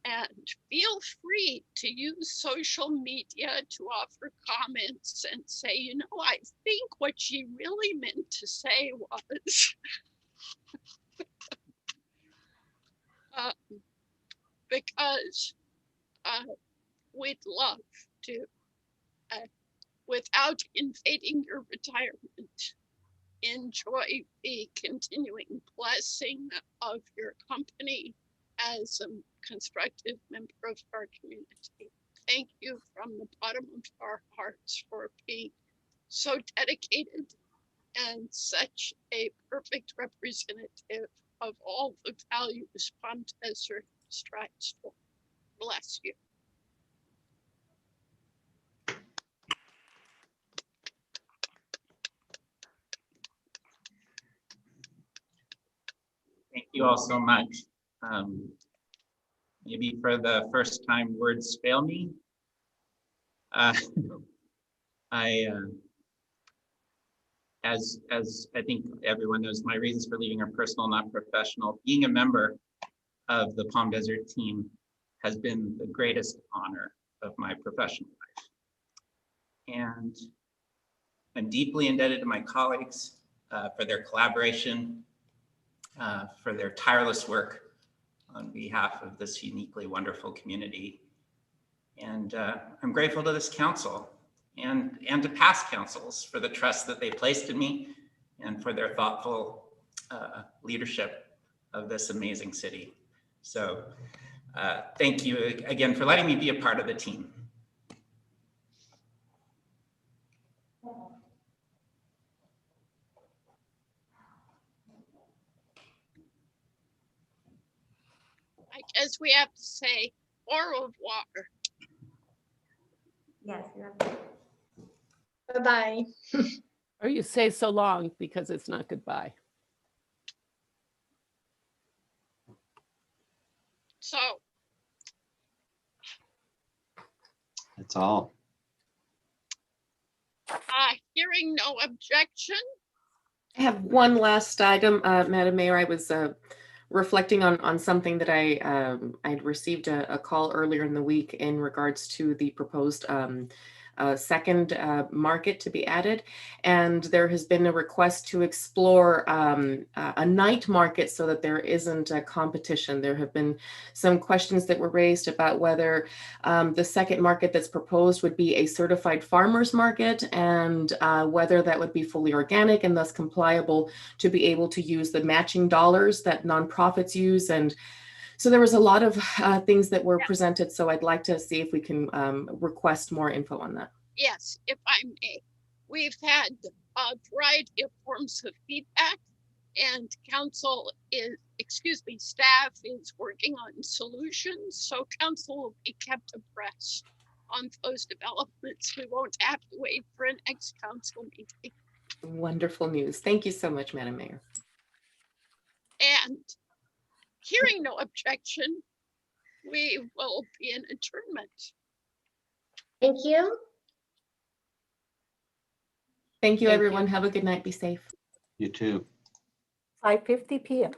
And feel free to use social media to offer comments and say, I think what she really meant to say was, Because we'd love to, without invading your retirement, enjoy the continuing blessing of your company as a constructive member of our community. Thank you from the bottom of our hearts for being so dedicated and such a perfect representative of all the values Palm Desert strives for. Bless you. Thank you all so much. Maybe for the first time, words fail me. As I think everyone knows, my reasons for leaving are personal, not professional. Being a member of the Palm Desert team has been the greatest honor of my professional life. And I'm deeply indebted to my colleagues for their collaboration, for their tireless work on behalf of this uniquely wonderful community. And I'm grateful to this council and to past councils for the trust that they placed in me and for their thoughtful leadership of this amazing city. So thank you again for letting me be a part of the team. I guess we have to say au revoir. Yes. You have to. Bye-bye. Or you say so long because it's not goodbye. So That's all. hearing no objection, I have one last item, Madam Mayor. I was reflecting on something that I'd received a call earlier in the week in regards to the proposed second market to be added. And there has been a request to explore a night market so that there isn't a competition. There have been some questions that were raised about whether the second market that's proposed would be a certified farmers market and whether that would be fully organic and thus compliable to be able to use the matching dollars that nonprofits use. And so there was a lot of things that were presented. So I'd like to see if we can request more info on that. yes, if I may. We've had a variety of forms of feedback, and council is, staff is working on solutions. So council will be kept abreast on those developments. We won't have to wait for an ex-council meeting. Wonderful news. Thank you so much, Madam Mayor. And hearing no objection, we will be in adjournment. Thank you. Thank you, everyone. Have a good night. Be safe. You too. 5:50 p.m.